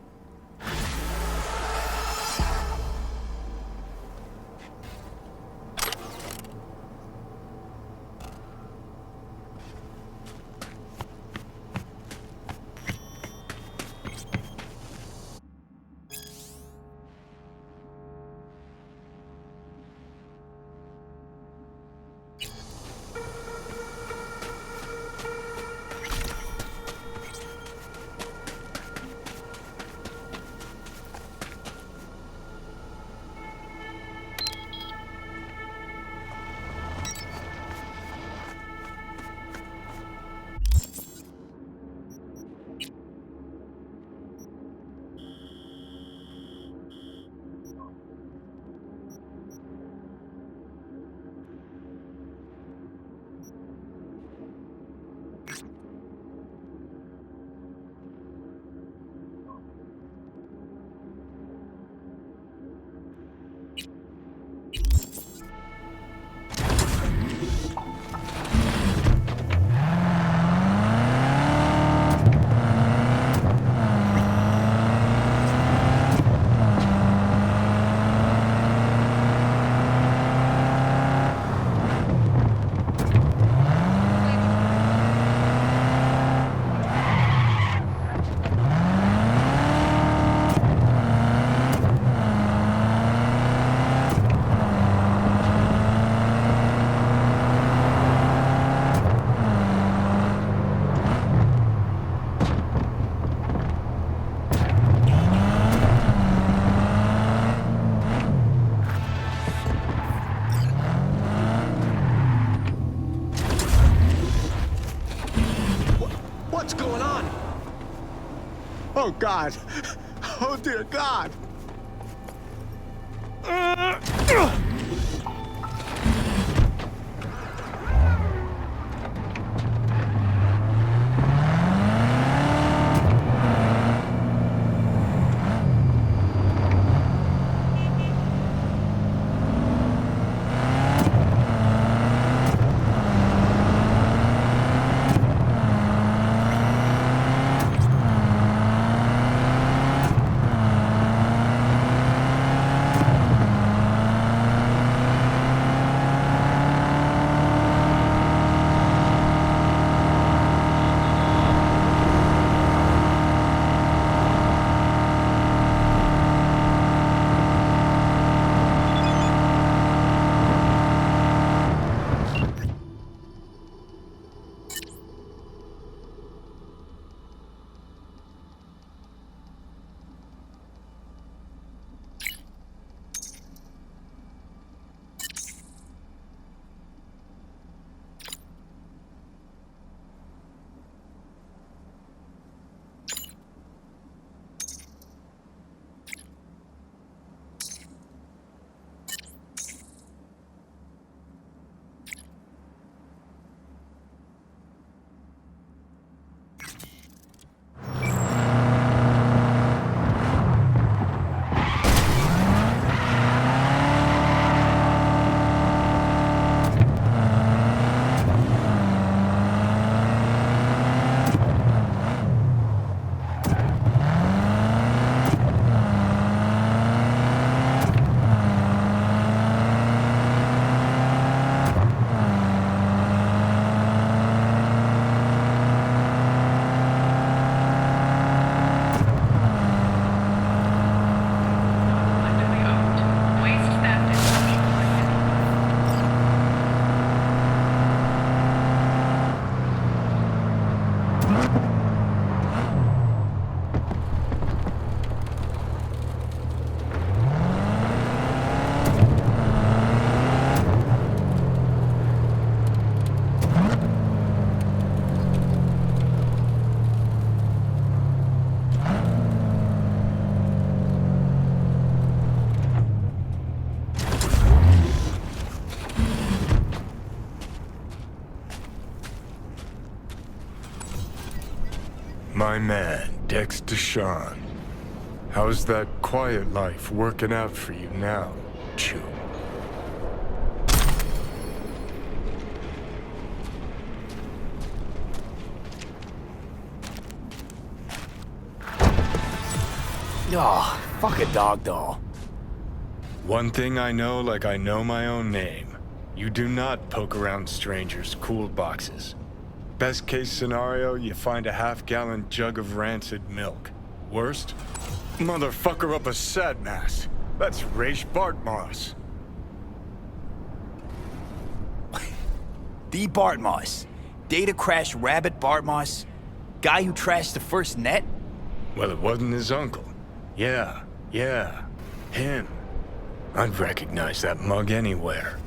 Oh, God. Oh, dear God. My man, Dexter Shawn. How's that quiet life working out for you now, Chew? Oh, fuck a dog doll. One thing I know like I know my own name. You do not poke around strangers' cool boxes. Best case scenario, you find a half-gallon jug of rancid milk. Worst? Motherfucker up a sad mass. That's Raish Bartmoss. The Bartmoss. Data crash rabbit Bartmoss. Guy who trashed the first net? Well, it wasn't his uncle. Yeah, him. I'd recognize that mug anywhere.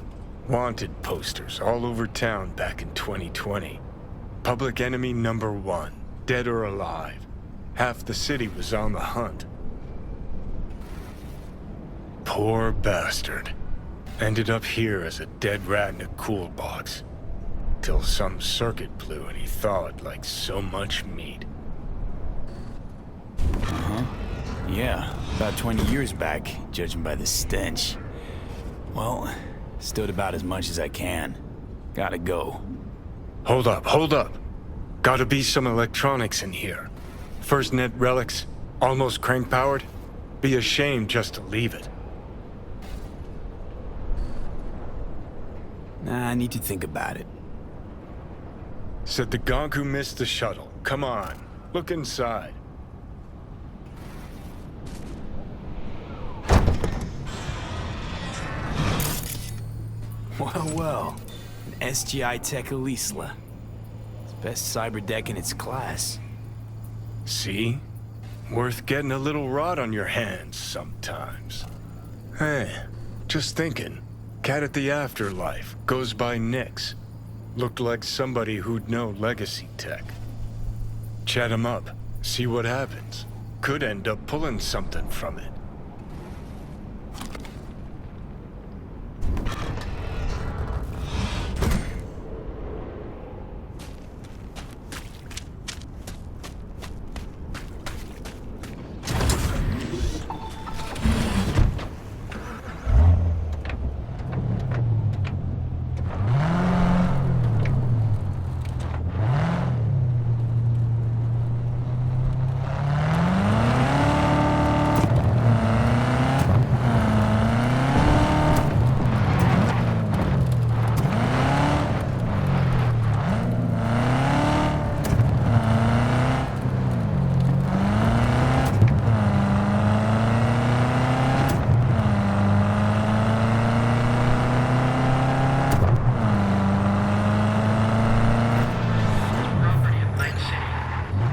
Wanted posters all over town back in 2020. Public enemy #1, dead or alive. Half the city was on the hunt. Poor bastard. Ended up here as a dead rat in a cool box. Till some circuit blew and he thawed like so much meat. Uh-huh. Yeah, about 20 years back, judging by the stench. Well, stood about as much as I can. Gotta go. Hold up. Gotta be some electronics in here. First net relics, almost crank-powered. Be ashamed just to leave it. Nah, I need to think about it. Said the gonk who missed the shuttle. Come on, look inside. Well. An SGI Tech Elisla. It's best cyber deck in its class. See? Worth getting a little rot on your hands sometimes. Hey, just thinking. Cat at the Afterlife goes by Nix. Looked like somebody who'd know legacy tech. Chat him up, see what happens. could end up pulling something from it.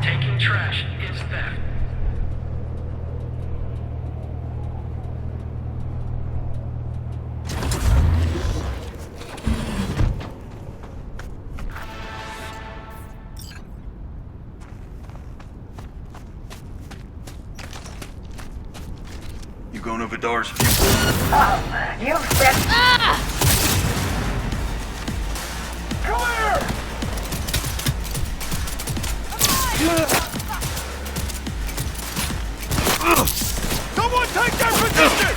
Taking trash is theft. You going over doors? Oh, you said... Ah! Someone take their position!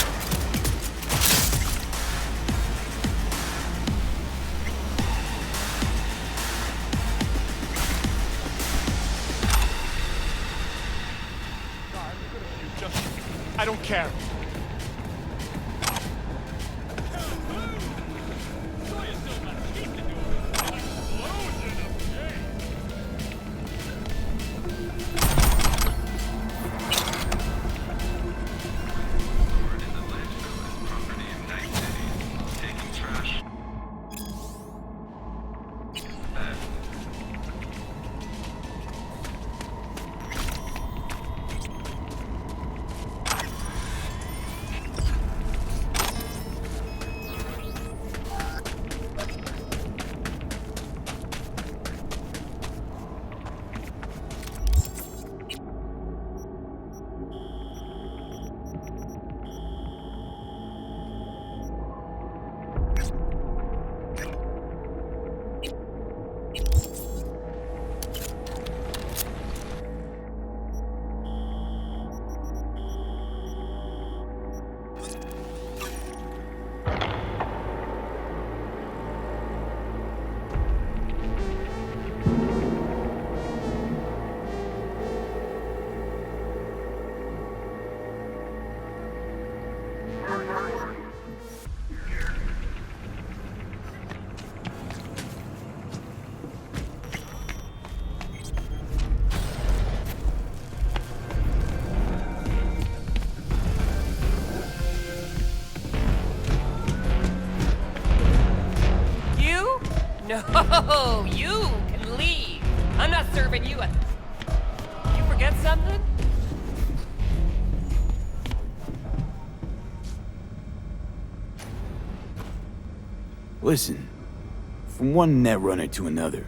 I don't care. No, you can leave. I'm not serving you a... You forget something? Listen, from one netrunner to another,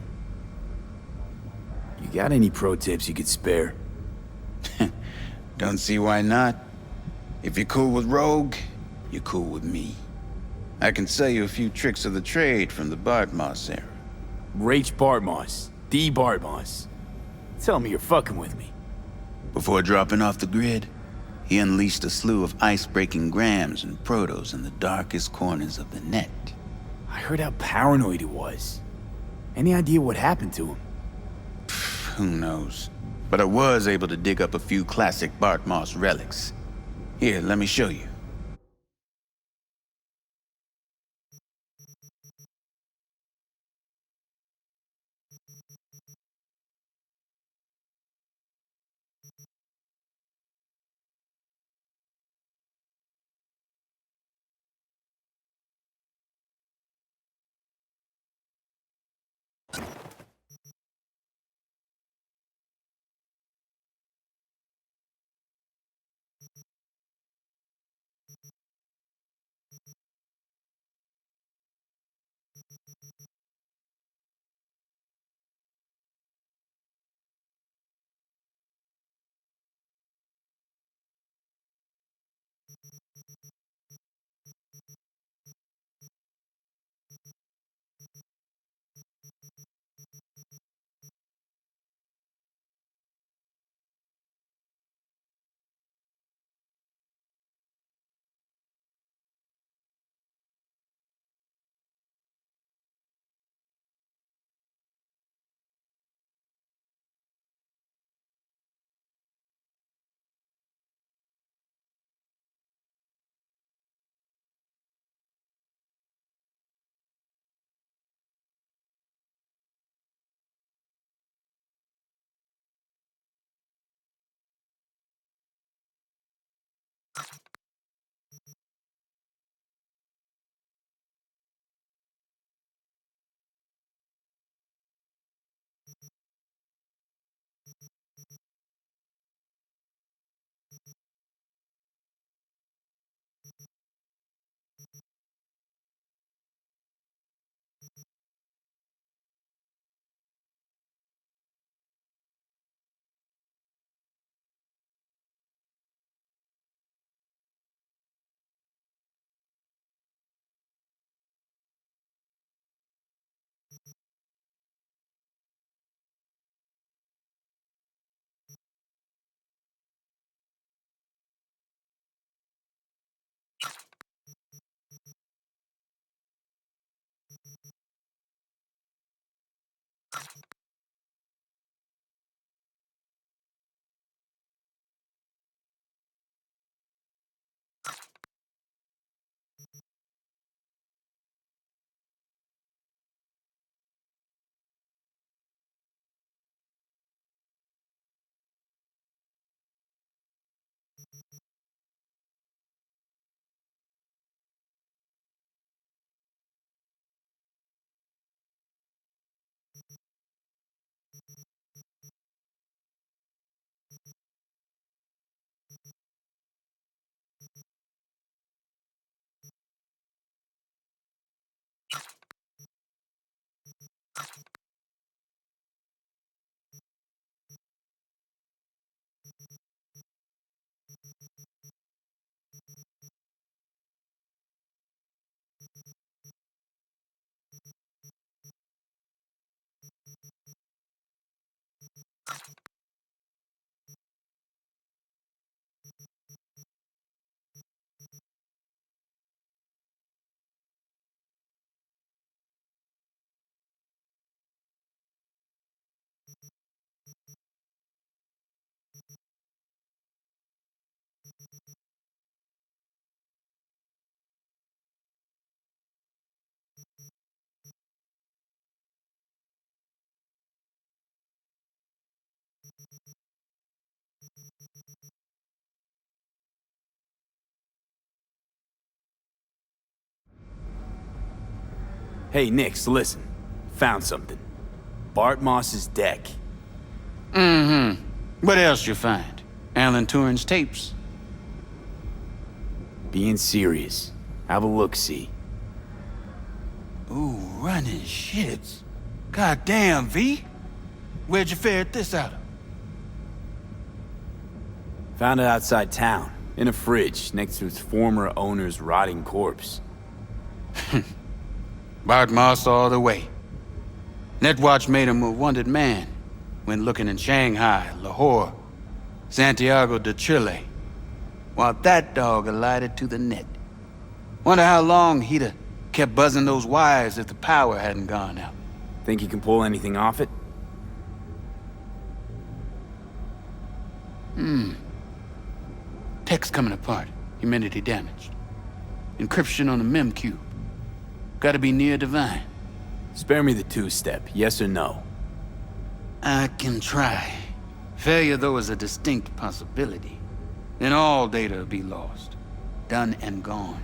you got any pro tips you could spare? Don't see why not. If you're cool with Rogue, you're cool with me. I can sell you a few tricks of the trade from the Bartmoss era. Rach Bartmoss. D. Bartmoss. Tell me you're fucking with me. Before dropping off the grid, he unleashed a slew of ice-breaking grams and protos in the darkest corners of the net. I heard how paranoid he was. Any idea what happened to him? Who knows? But I was able to dig up a few classic Bartmoss relics. Here, let me show you. Hey, Nix, listen. Found something. Bart Moss's deck. Mm-hmm. What else you find? Alan Turing's tapes? Being serious. Have a look-see. Ooh, running ships. Goddamn, V. Where'd you ferret this out of? Found it outside town, in a fridge, next to its former owner's rotting corpse. Bart Moss all the way. Netwatch made him a wanted man when looking in Shanghai, Lahore, Santiago de Chile, while that dog alighted to the net. Wonder how long he'd have kept buzzing those wires if the power hadn't gone out. Think you can pull anything off it? Text coming apart. Humidity damaged. Encryption on the mem cube. Gotta be near divine. Spare me the two-step, yes or no? I can try. Failure, though, is a distinct possibility. Then all data will be lost. Done and gone.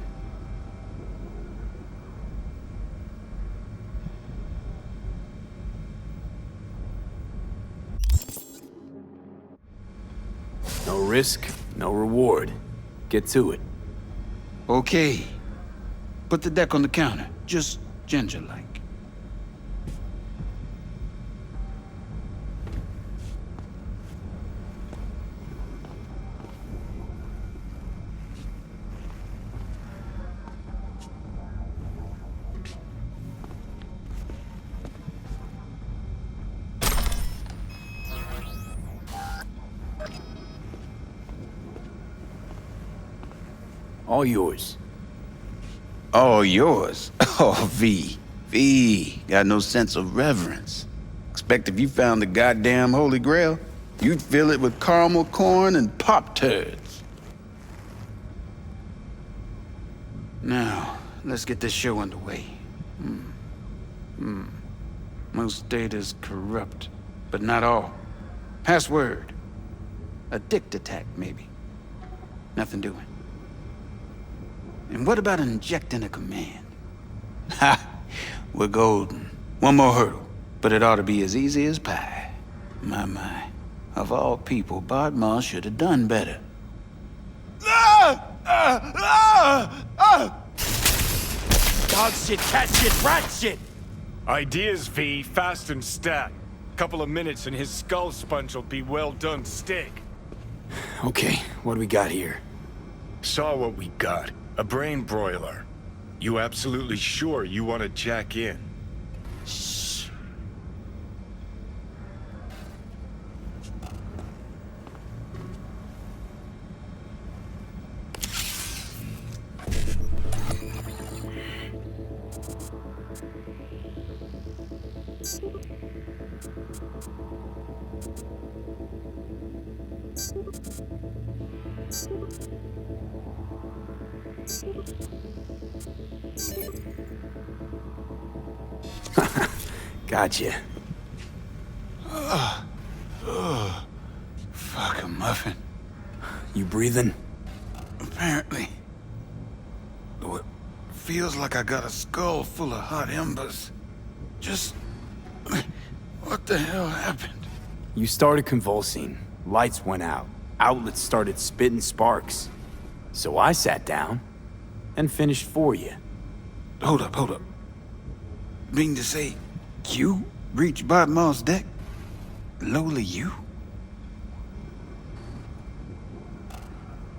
No risk, no reward. Get to it. Okay. Put the deck on the counter. Just ginger-like. All yours. All yours? Oh, V. V. Got no sense of reverence. Expect if you found the goddamn Holy Grail, you'd fill it with caramel corn and Pop-Turds. Now, let's get this show underway. Most data's corrupt, but not all. Password. A dict attack, maybe. Nothing doing. And what about injecting a command? Ha! We're golden. One more hurdle, but it ought to be as easy as pie. My. Of all people, Bart Moss should have done better. Dog shit, cat shit, rat shit! Ideas, V, fast and stat. Couple of minutes and his skull sponge will be well done steak. Okay, what do we got here? Saw what we got. A brain broiler. You absolutely sure you want to jack in? Shh. Gotcha. Fuck a muffin. You breathing? Apparently. Though it feels like I got a skull full of hot embers. Just... what the hell happened? You started convulsing. Lights went out. Outlets started spitting sparks. So I sat down and finished for you. Hold up. Mean to say, you reached Bart Moss' deck? Lowly you?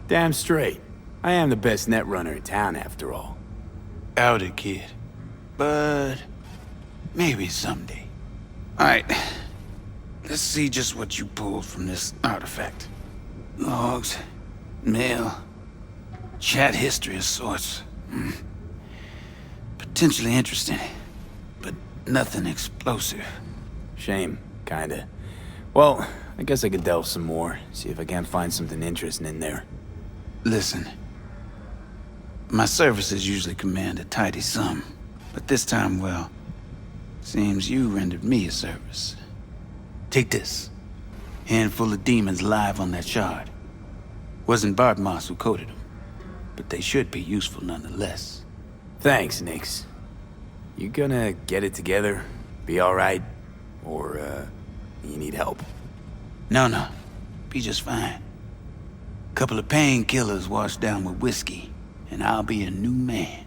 Damn straight. I am the best net runner in town, after all. Outed, kid. But maybe someday. Alright. Let's see just what you pulled from this artifact. Logs, mail, chat history of sorts. Potentially interesting, but nothing explosive. Shame, kinda. Well, I guess I could delve some more, see if I can't find something interesting in there. Listen, my services usually command a tidy sum, but this time, well, seems you rendered me a service. Take this. Handful of demons live on that shard. Wasn't Bart Moss who coded them, but they should be useful nonetheless. Thanks, Nix. You gonna get it together? Be alright? Or, you need help? No. Be just fine. Couple of painkillers washed down with whiskey, and I'll be a new man.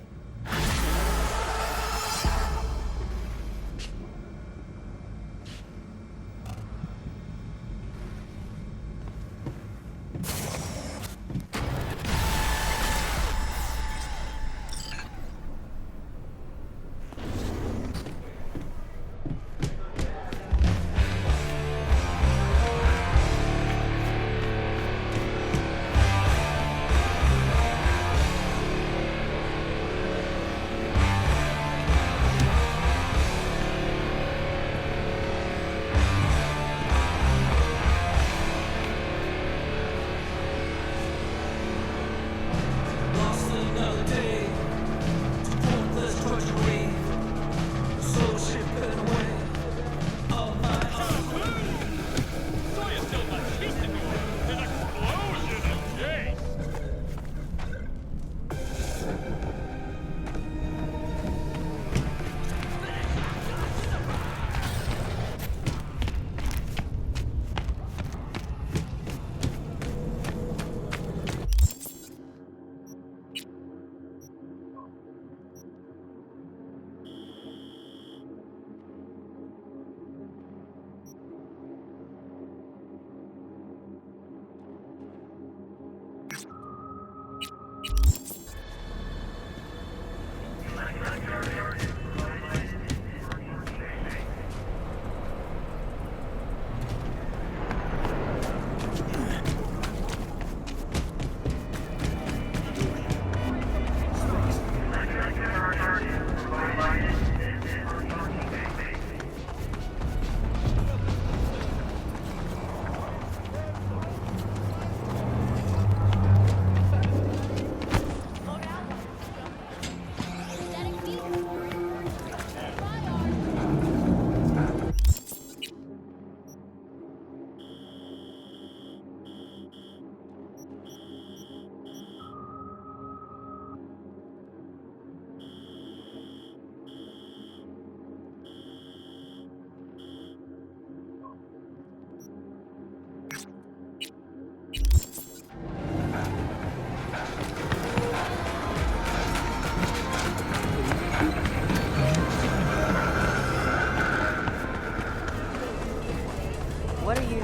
What are you...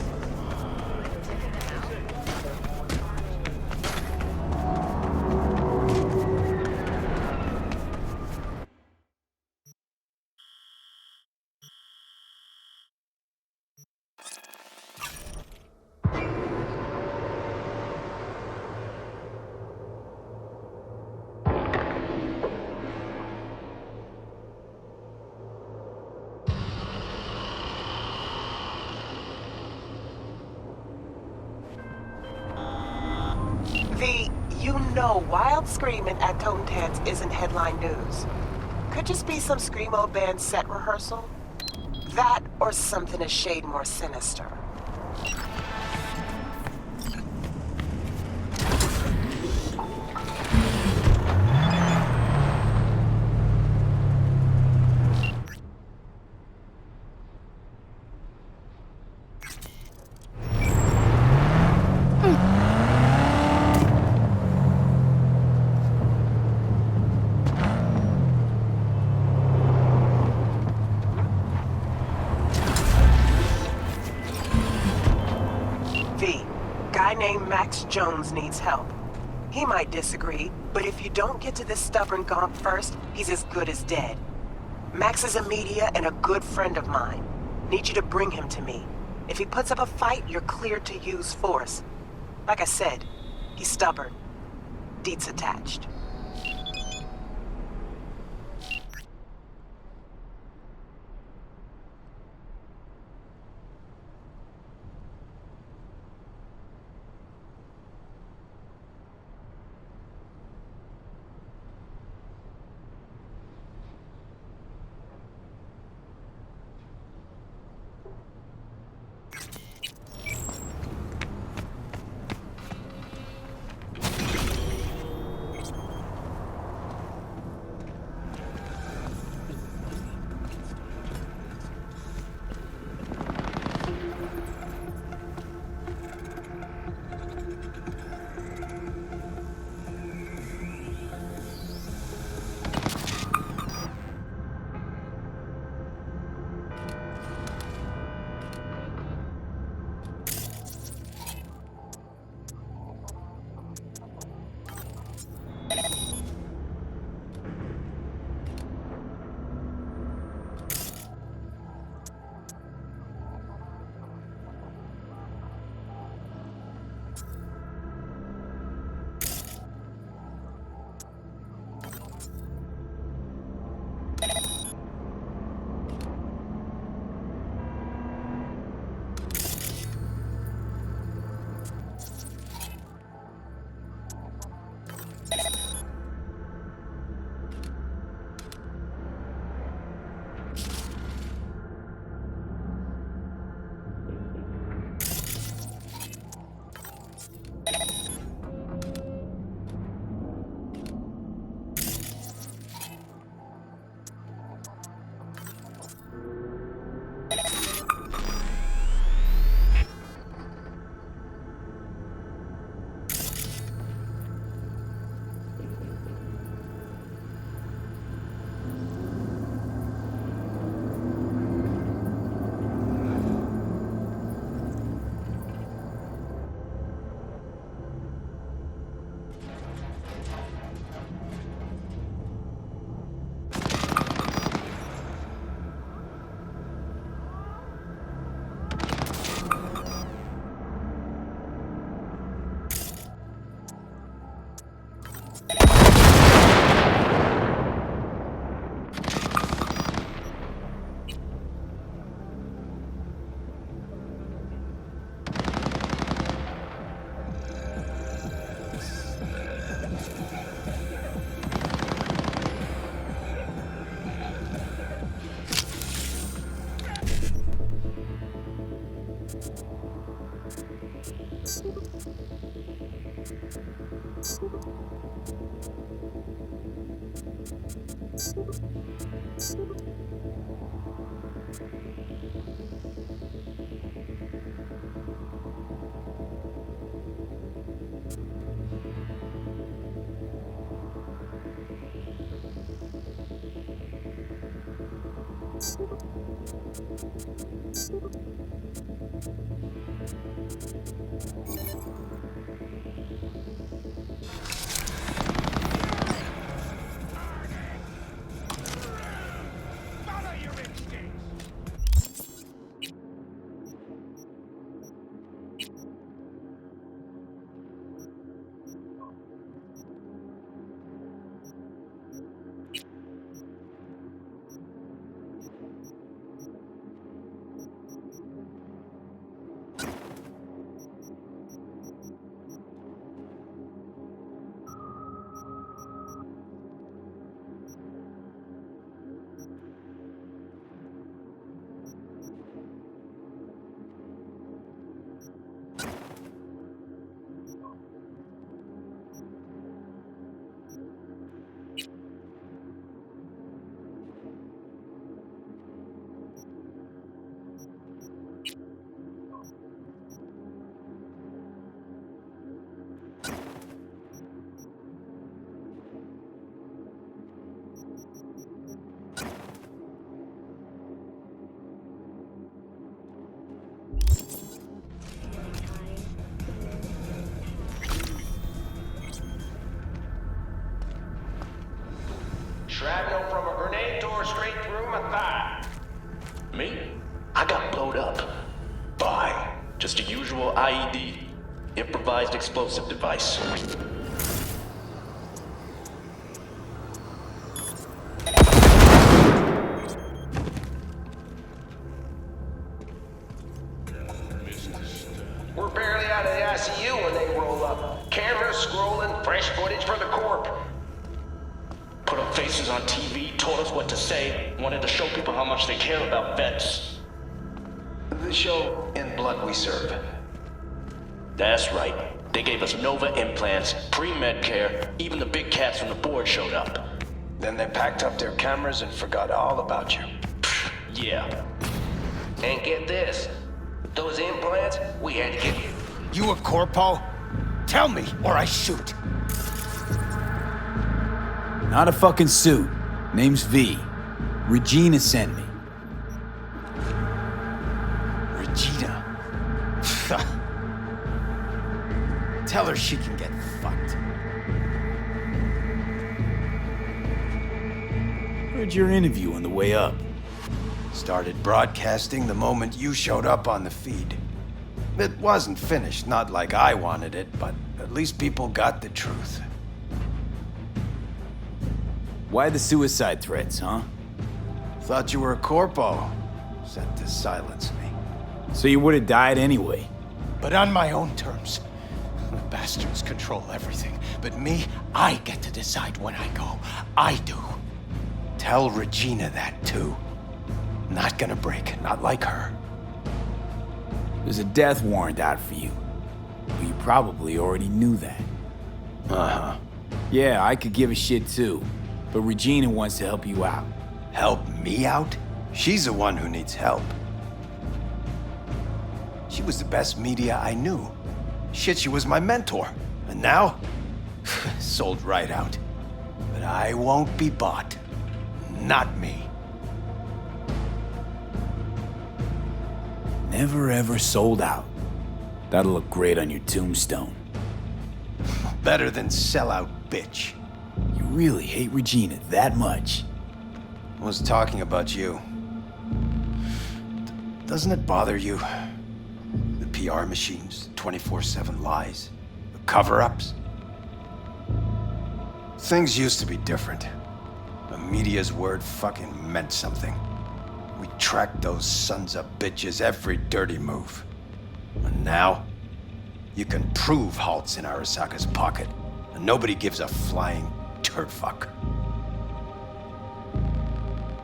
You know wild screaming at Tone Tans isn't headline news. Could just be some screamo band set rehearsal. That or something a shade more sinister. Jones needs help. He might disagree, but if you don't get to this stubborn gomp first, he's as good as dead. Max is a media and a good friend of mine. Need you to bring him to me. If he puts up a fight, you're cleared to use force. Like I said, he's stubborn. Deeds attached. Shrapnel from a grenade tore straight through my thigh. Me? I got blowed up. By just a usual IED. Improvised explosive device. We're barely out of the ICU when they roll up. Cameras scrolling, fresh footage for the corp. Put up faces on TV, told us what to say, wanted to show people how much they care about vets. The show In Blood We Serve. That's right. They gave us Nova implants, pre-med care, even the big cats from the board showed up. Then they packed up their cameras and forgot all about you. Yeah. And get this. Those implants, we had to get... You a corpo? Tell me, or I shoot. Not a fucking suit. Name's V. Regina sent me. Regina. Tell her she can get fucked. Heard your interview on the way up. Started broadcasting the moment you showed up on the feed. It wasn't finished, not like I wanted it, but at least people got the truth. Why the suicide threats, huh? Thought you were a corpo. Sent to silence me. So you would have died anyway. But on my own terms. The bastards control everything. But me, I get to decide when I go. I do. Tell Regina that, too. Not gonna break, not like her. There's a death warrant out for you. Well, you probably already knew that. Uh-huh. Yeah, I could give a shit too. But Regina wants to help you out. Help me out? She's the one who needs help. She was the best media I knew. Shit, she was my mentor. And now? Sold right out. But I won't be bought. Not me. Never ever sold out. That'll look great on your tombstone. Better than sellout bitch. You really hate Regina that much? I was talking about you. Doesn't it bother you? The PR machines, 24/7 lies, the cover-ups. Things used to be different. The media's word fucking meant something. We tracked those sons of bitches every dirty move. And now, you can prove Halt's in Arasaka's pocket, and nobody gives a flying turd fuck.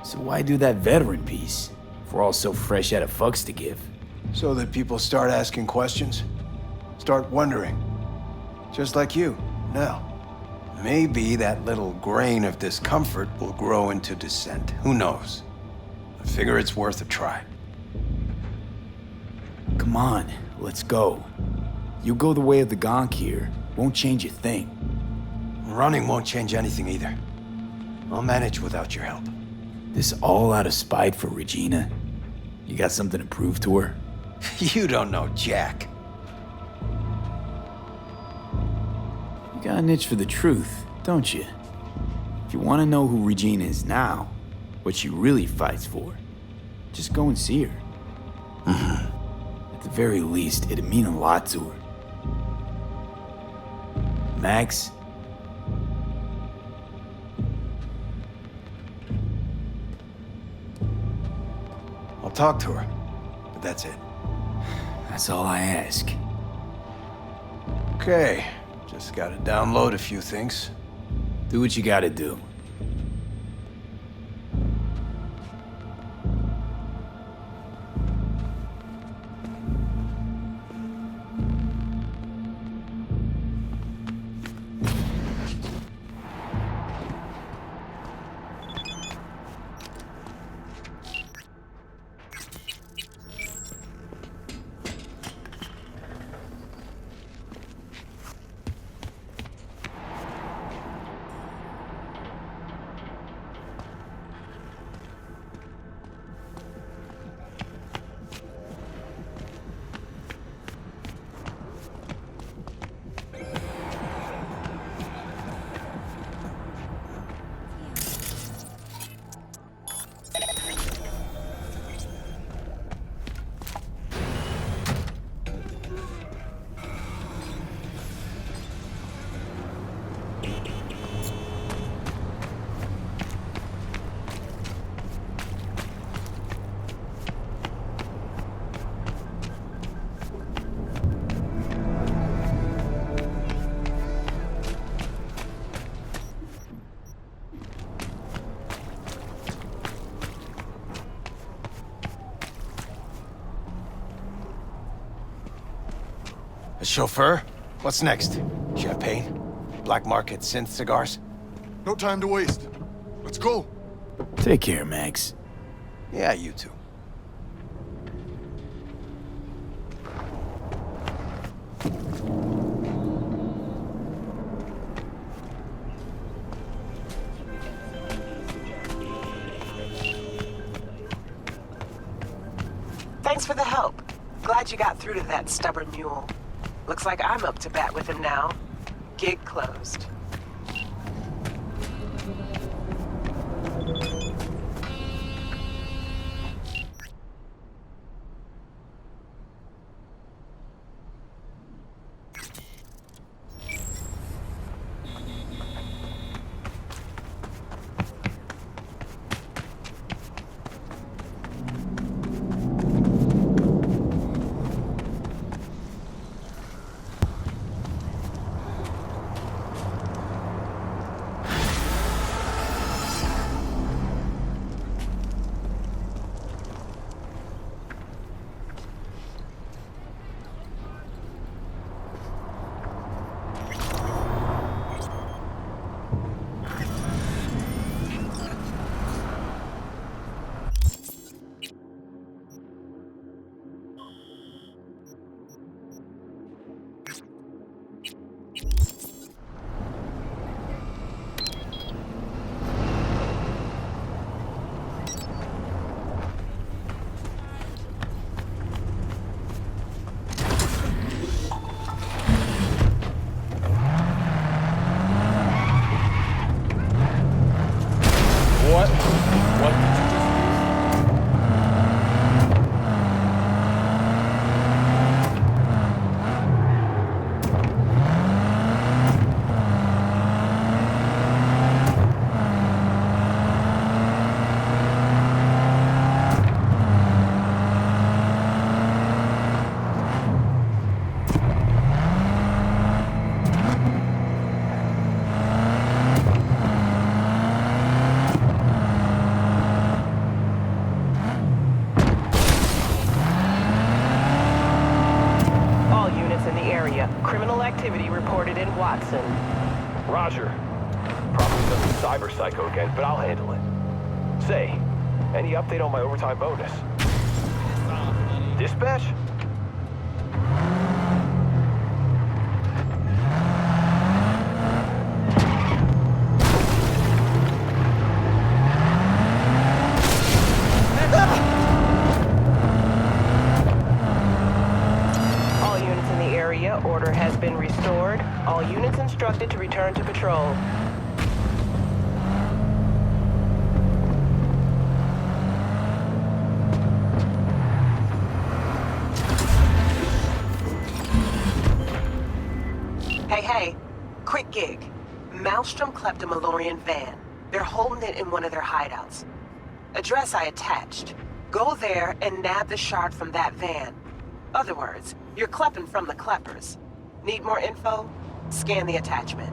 So why do that veteran piece? If we're all so fresh out of fucks to give. So that people start asking questions. Start wondering. Just like you, now. Maybe that little grain of discomfort will grow into dissent. Who knows? I figure it's worth a try. Come on, let's go. You go the way of the gonk here. Won't change a thing. Running won't change anything either. I'll manage without your help. This all out of spite for Regina? You got something to prove to her? You don't know Jack. You got an itch for the truth, don't you? If you want to know who Regina is now, what she really fights for, just go and see her. At the very least, it'd mean a lot to her. Max? I'll talk to her, but that's it. That's all I ask. Okay, just gotta download a few things. Do what you gotta do. A chauffeur? What's next? Champagne? Black market synth cigars? No time to waste. Let's go. Take care, Max. Yeah, you too. Thanks for the help. Glad you got through to that stubborn mule. Looks like I'm up to bat with him now. Gig closed. Criminal activity reported in Watson. Roger. cyber psycho again, but I'll handle it. Say, any update on my overtime bonus? Dispatch? All units in the area, order has been restored. All units instructed to return to patrol. Hey, quick gig. Maelstrom clept a Malorian van. They're holding it in one of their hideouts. Address I attached. Go there and nab the shard from that van. Other words, you're klepping from the kleppers. Need more info? Scan the attachment.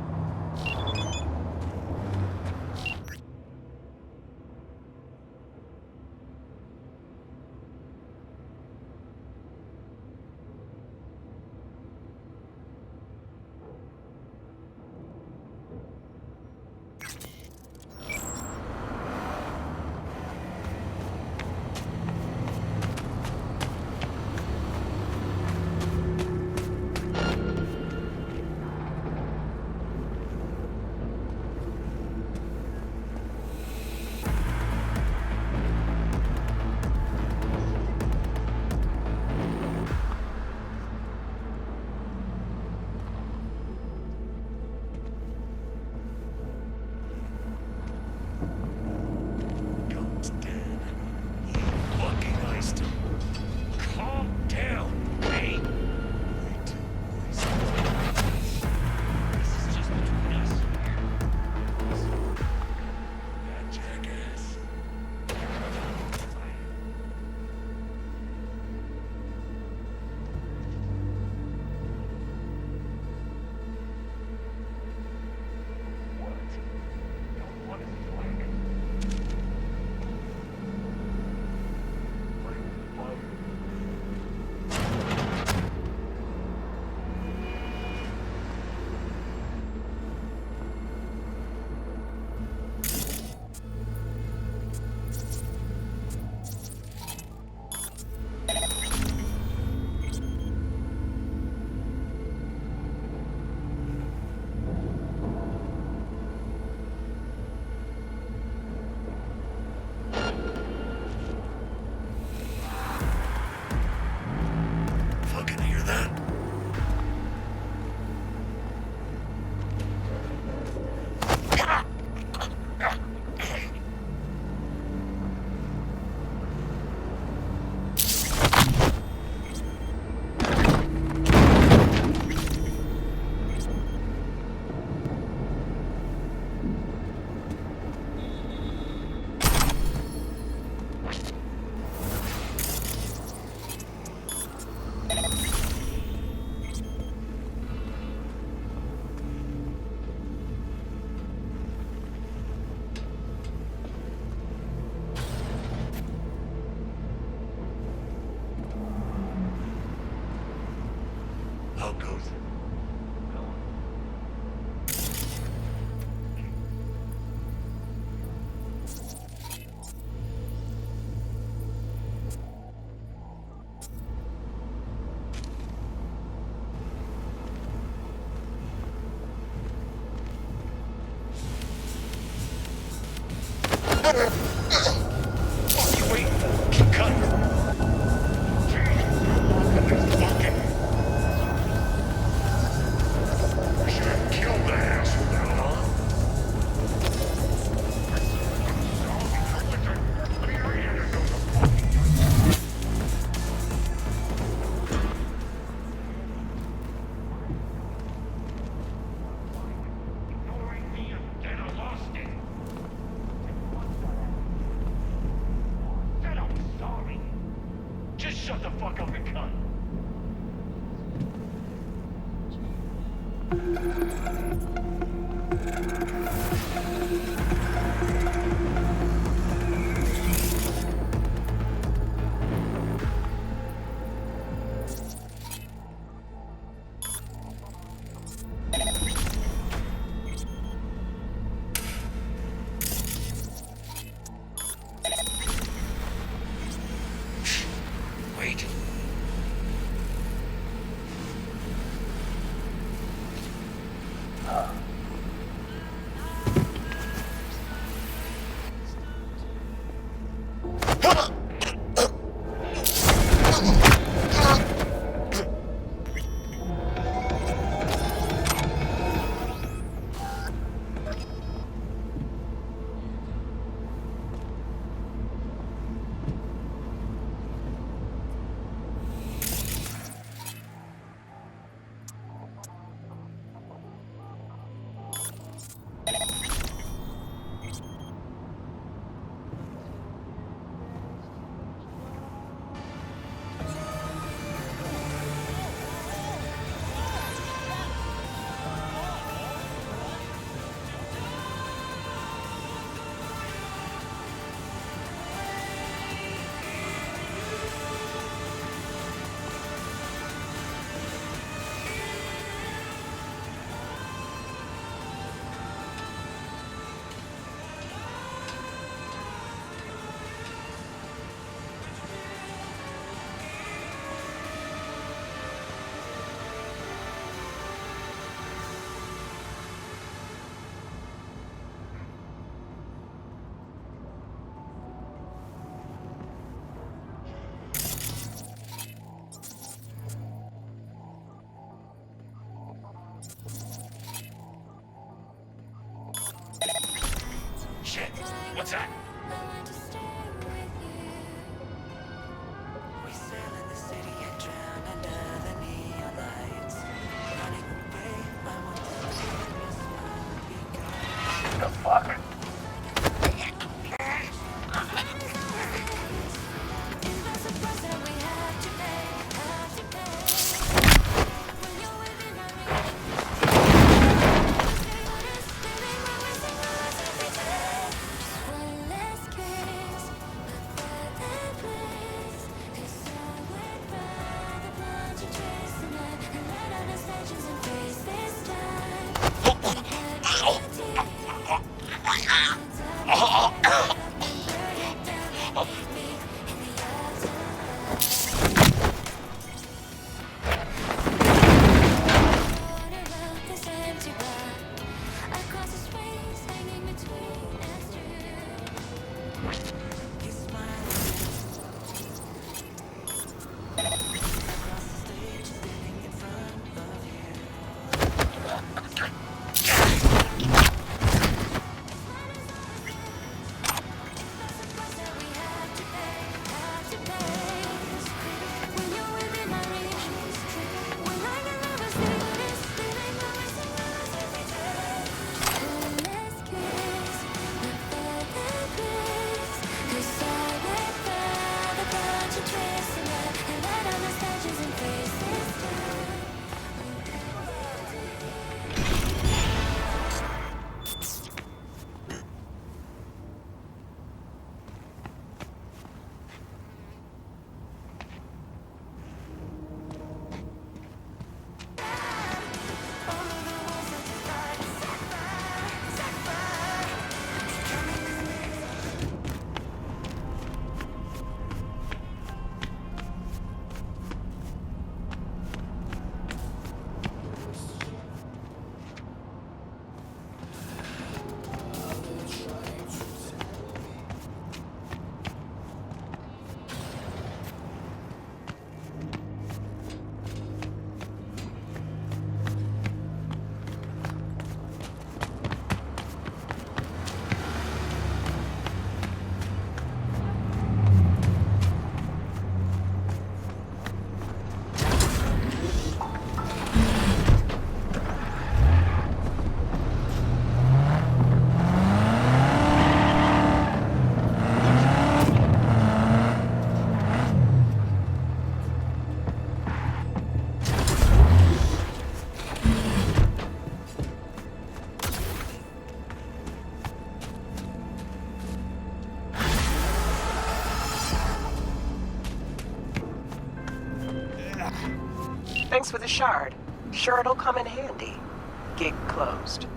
Shit, what's that? The fuck? Thanks for the shard. Sure it'll come in handy. Gig closed.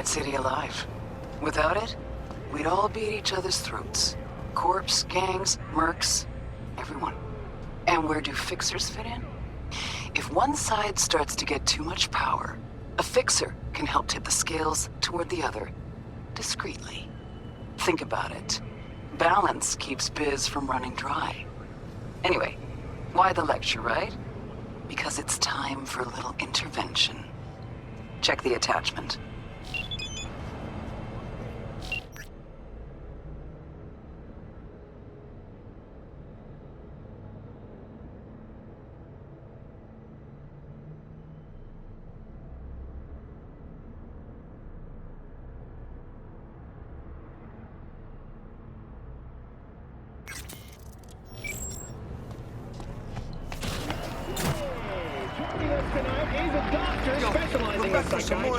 Night City alive. Without it, we'd all be at each other's throats. Corps, gangs, mercs, everyone. And where do fixers fit in? If one side starts to get too much power, a fixer can help tip the scales toward the other, discreetly. Think about it. Balance keeps Biz from running dry. Anyway, why the lecture, right? Because it's time for a little intervention. Check the attachment.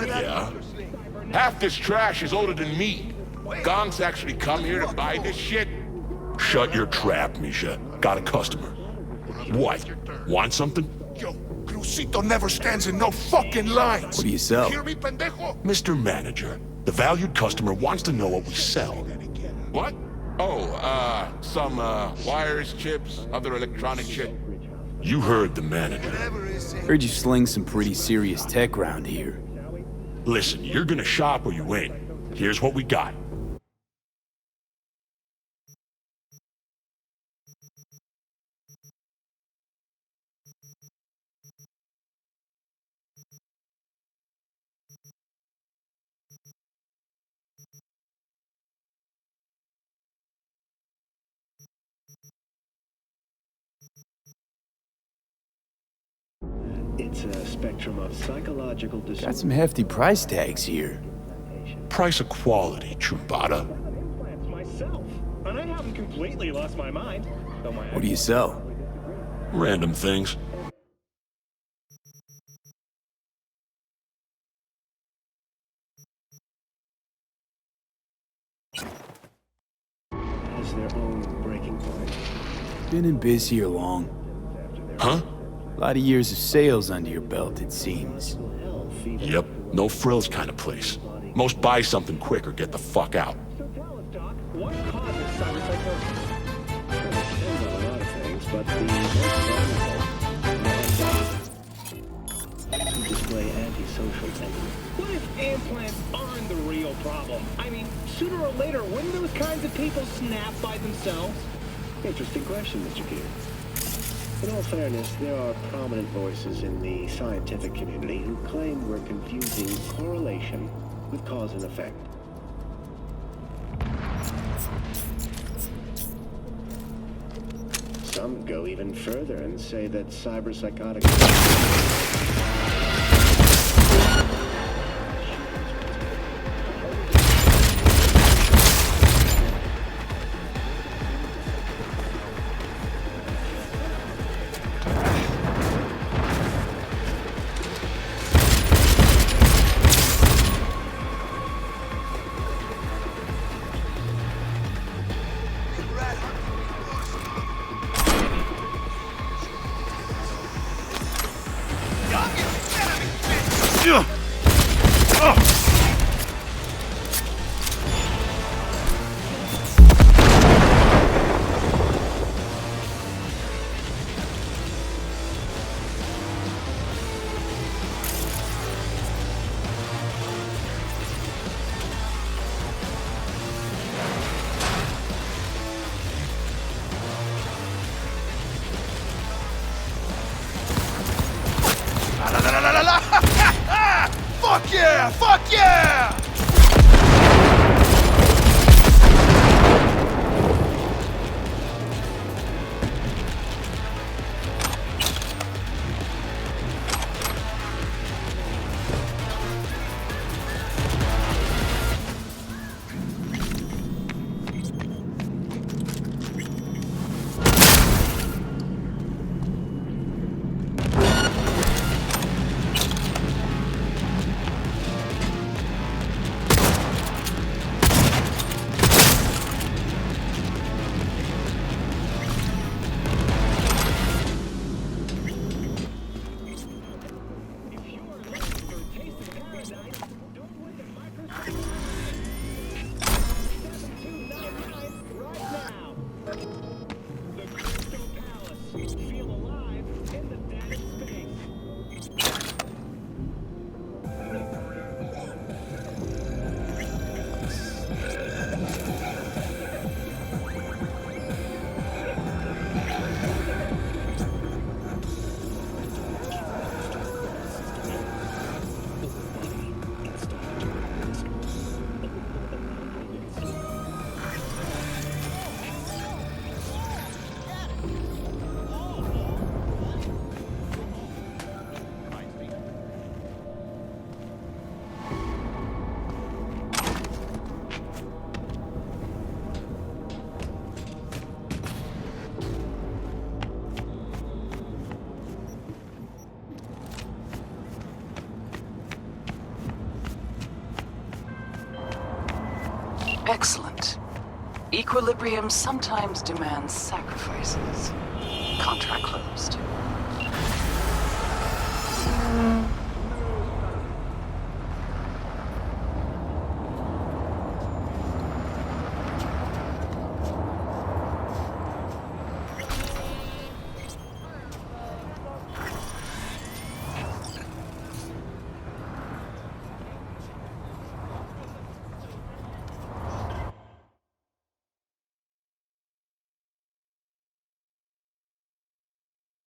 Yeah? Half this trash is older than me. Gongs actually come here to buy this shit? Shut your trap, Misha. Got a customer. What? Want something? Yo, Crucito never stands in no fucking lines. What do you sell? Hear me, pendejo? Mr. Manager, the valued customer wants to know what we sell. What? Oh, some, wires, chips, other electronic shit. You heard the manager. Heard you sling some pretty serious tech around here. Listen, you're gonna shop or you ain't. Here's what we got. It's a spectrum of psychological disorders. Got some hefty price tags here. Price of quality, Trumbata. Myself, and I haven't completely lost my mind. What do you sell? Random things. Has their own breaking point. Been in biz here long. Huh? A lot of years of sales under your belt, it seems. Yep, no frills kind of place. Most buy something quick or get the fuck out. What causes cyberpsychosis? Well, it depends on a lot of things, but the most display antisocial tendencies. What if implants aren't the real problem? I mean, sooner or later, wouldn't those kinds of people snap by themselves? Interesting question, Mr. Keaton. In all fairness, there are prominent voices in the scientific community who claim we're confusing correlation with cause and effect. Some go even further and say that cyberpsychotic... Fuck yeah! Fuck yeah! Excellent. Equilibrium sometimes demands sacrifices. Contract closed.